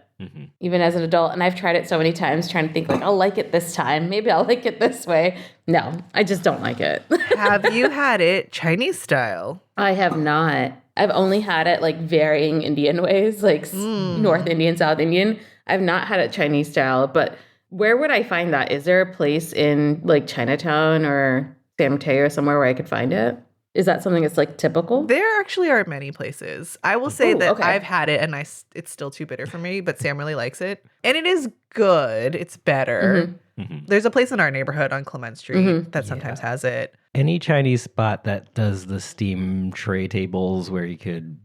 Even as an adult. And I've tried it so many times trying to think like, I'll like it this time. Maybe I'll like it this way. No, I just don't like it. Have you had it Chinese style? I have not. I've only had it like varying Indian ways, like North Indian, South Indian. I've not had it Chinese style, but where would I find that? Is there a place in like Chinatown or San Mateo or somewhere where I could find it? Is that something that's like typical? There actually are many places. I will say that I've had it and it's still too bitter for me, but Sam really likes it. And it is good. It's better. There's a place in our neighborhood on Clement Street that sometimes has it. Any Chinese spot that does the steam tray tables where you could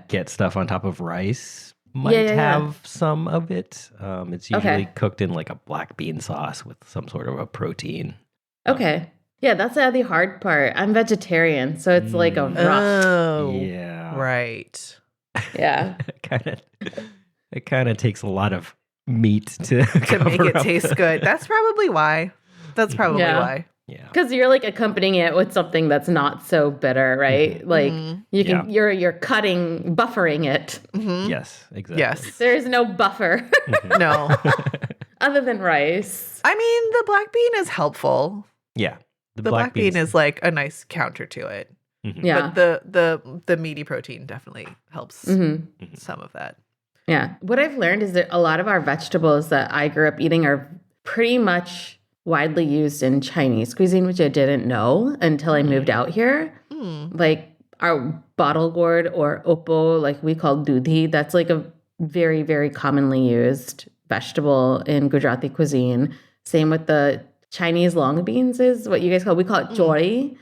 get stuff on top of rice might have some of it. It's usually cooked in like a black bean sauce with some sort of a protein. Okay. Yeah, that's the hard part. I'm vegetarian, so it's like a rough. Oh, yeah. Right. Yeah. It kind of takes a lot of meat to make it taste good. That's probably why. Why. Yeah. Because you're like accompanying it with something that's not so bitter, right? Like you can, you're buffering it. Yes, exactly. Yes. There's no buffer. No. Other than rice. I mean, the black bean is helpful. Yeah. The black bean is like a nice counter to it. Yeah. But the meaty protein definitely helps some of that. Yeah. What I've learned is that a lot of our vegetables that I grew up eating are pretty much widely used in Chinese cuisine, which I didn't know until I moved out here. Like our bottle gourd or oppo, like we call dudhi, that's like a very, very commonly used vegetable in Gujarati cuisine. Same with the Chinese long beans is what you guys we call it chori,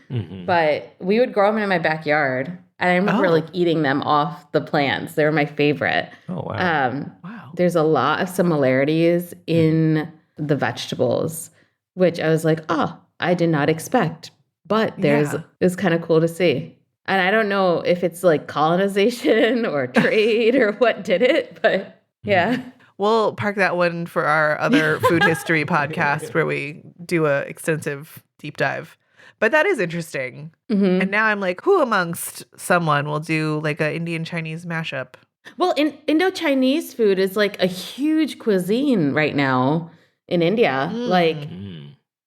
but we would grow them in my backyard. And I remember like eating them off the plants. They were my favorite. Oh, wow. Wow. There's a lot of similarities in the vegetables, which I was like, oh, I did not expect. But it's kind of cool to see. And I don't know if it's like colonization or trade or what did it, but yeah. We'll park that one for our other food history podcast where we do a extensive deep dive. But that is interesting. And now I'm like, who amongst someone will do like an Indian-Chinese mashup? Well, Indo-Chinese food is like a huge cuisine right now in India.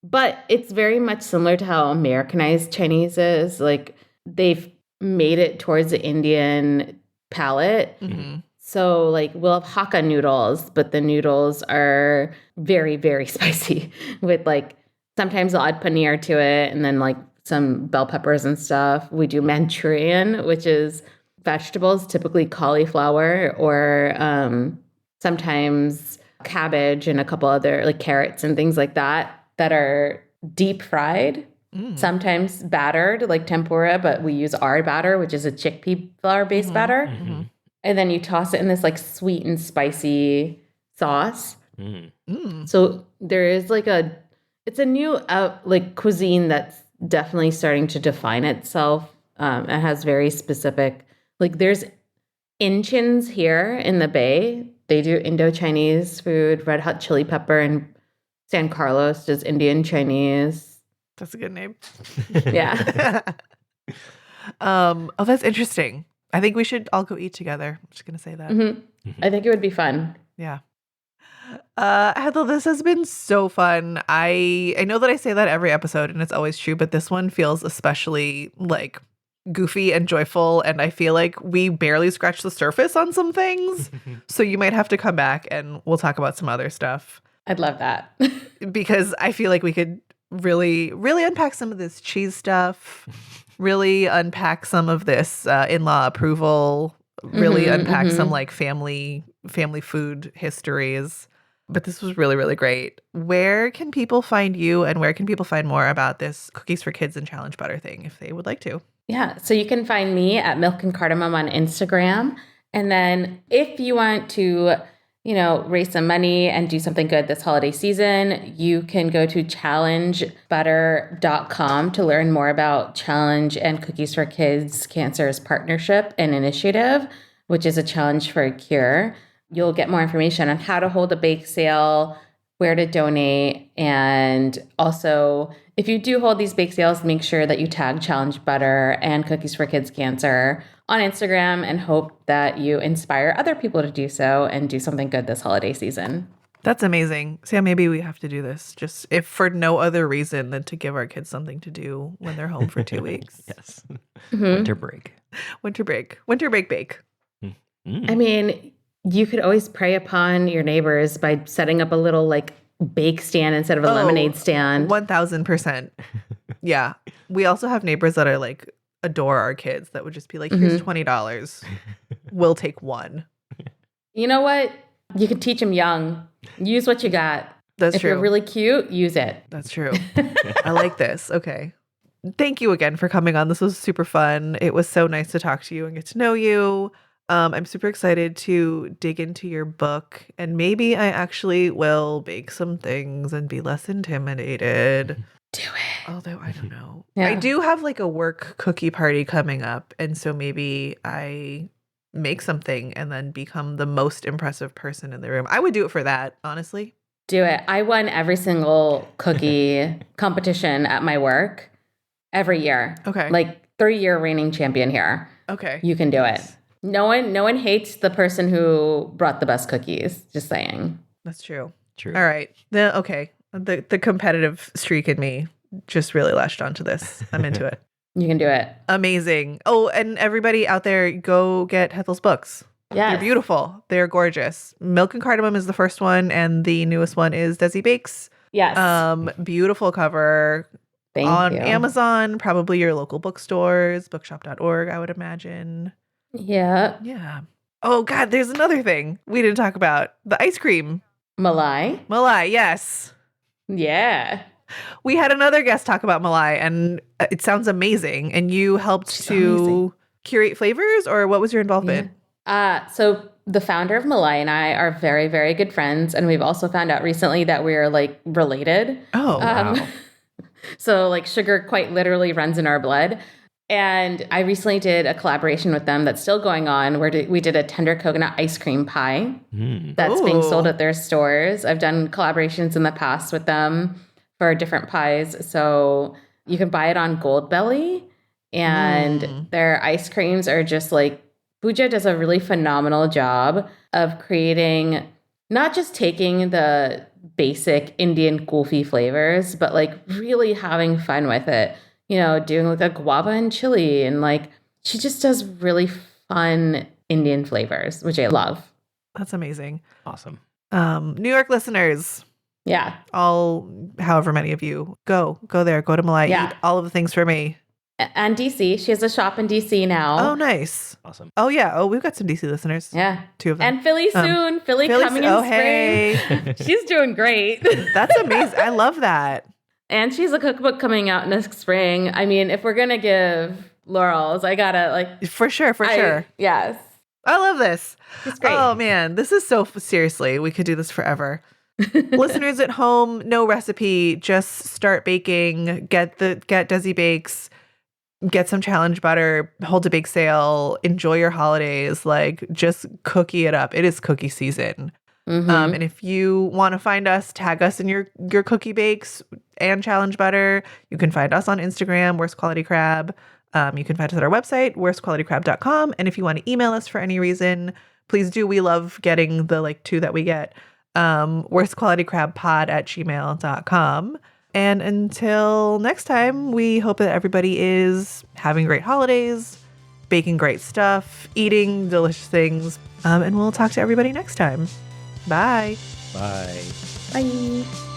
But it's very much similar to how Americanized Chinese is. Like they've made it towards the Indian palate. So like we'll have Hakka noodles, but the noodles are very, very spicy with like sometimes I'll add paneer to it and then like some bell peppers and stuff. We do Manchurian, which is vegetables, typically cauliflower or sometimes cabbage and a couple other like carrots and things like that are deep fried, sometimes battered like tempura, but we use our batter, which is a chickpea flour based batter. And then you toss it in this like sweet and spicy sauce. So there is like it's a new like cuisine that's definitely starting to define itself. It has very specific, like there's Inchins here in the Bay. They do Indo-Chinese food. Red Hot Chili Pepper and San Carlos does Indian Chinese. That's a good name. Yeah. That's interesting. I think we should all go eat together. I'm just going to say that. I think it would be fun. Yeah. Hetal, this has been so fun. I know that I say that every episode and it's always true, but this one feels especially like goofy and joyful. And I feel like we barely scratched the surface on some things. So you might have to come back and we'll talk about some other stuff. I'd love that. Because I feel like we could really, really unpack some of this cheese stuff, really unpack some of this in-law approval, really unpack some like family food histories. But this was really, really great. Where can people find you and where can people find more about this Cookies for Kids and Challenge Butter thing if they would like to? Yeah. So you can find me at Milk and Cardamom on Instagram. And then if you want to, raise some money and do something good this holiday season, you can go to challengebutter.com to learn more about Challenge and Cookies for Kids Cancer's partnership and initiative, which is a challenge for a cure. You'll get more information on how to hold a bake sale, where to donate, and also if you do hold these bake sales, make sure that you tag Challenge Butter and Cookies for Kids Cancer on Instagram and hope that you inspire other people to do so and do something good this holiday season. That's amazing. So yeah, maybe we have to do this just if for no other reason than to give our kids something to do when they're home for 2 weeks. Yes. Winter break. Winter break bake. I mean, you could always prey upon your neighbors by setting up a little like bake stand instead of a lemonade stand. 1000%. Yeah. We also have neighbors that are like adore our kids that would just be like, here's $20. We'll take one. You know what? You could teach them young. Use what you got. That's if true. If you're really cute, use it. That's true. I like this. Okay. Thank you again for coming on. This was super fun. It was so nice to talk to you and get to know you. I'm super excited to dig into your book, and maybe I actually will bake some things and be less intimidated. Do it. Although I don't know. Yeah. I do have like a work cookie party coming up, and so maybe I make something and then become the most impressive person in the room. I would do it for that, honestly. Do it. I won every single cookie competition at my work every year. Okay. Like 3-year reigning champion here. Okay. You can do it. No one hates the person who brought the best cookies. Just saying. That's true. True. All right. The competitive streak in me just really latched onto this. I'm into it. You can do it. Amazing. Oh, and everybody out there, go get Hetal's books. Yes. They're beautiful. They're gorgeous. Milk and Cardamom is the first one, and the newest one is Desi Bakes. Yes. Beautiful cover. Thank on you. Amazon, probably your local bookstores, bookshop.org, I would imagine. Yeah. Yeah. Oh, God, there's another thing we didn't talk about. The ice cream. Malai? Malai, yes. Yeah. We had another guest talk about Malai, and it sounds amazing. And you helped to curate flavors, or what was your involvement? Yeah. So the founder of Malai and I are very, very good friends. And we've also found out recently that we're like related. Oh, wow. So like sugar quite literally runs in our blood. And I recently did a collaboration with them that's still going on where we did a tender coconut ice cream pie that's being sold at their stores. I've done collaborations in the past with them for different pies. So you can buy it on Goldbelly, and their ice creams are just like, Pooja does a really phenomenal job of creating, not just taking the basic Indian kulfi flavors, but like really having fun with it. You know, doing like a guava and chili, and like she just does really fun Indian flavors, which I love. That's amazing. Awesome. New York listeners. Yeah. However many of you, go there, go to Malai, eat all of the things for me. And DC. She has a shop in DC now. Oh, nice. Awesome. Oh, yeah. Oh, we've got some DC listeners. Yeah. 2 of them. And Philly soon. Philly coming in spring. Hey. She's doing great. That's amazing. I love that. And she's a cookbook coming out next spring. I mean, if we're going to give laurels, I got to like... For sure. Yes. I love this. It's great. Oh, man. This is so... Seriously, we could do this forever. Listeners at home, no recipe. Just start baking. Get Desi Bakes. Get some challenge butter. Hold a bake sale. Enjoy your holidays. Like, just cookie it up. It is cookie season. And if you want to find us, tag us in your cookie bakes and challenge butter. You can find us on Instagram, Worst Quality Crab. You can find us at our website, worstqualitycrab.com. And if you want to email us for any reason, please do. We love getting the 2 that we get. worstqualitycrabpod@gmail.com. And until next time, we hope that everybody is having great holidays, baking great stuff, eating delicious things. And we'll talk to everybody next time. Bye. Bye. Bye.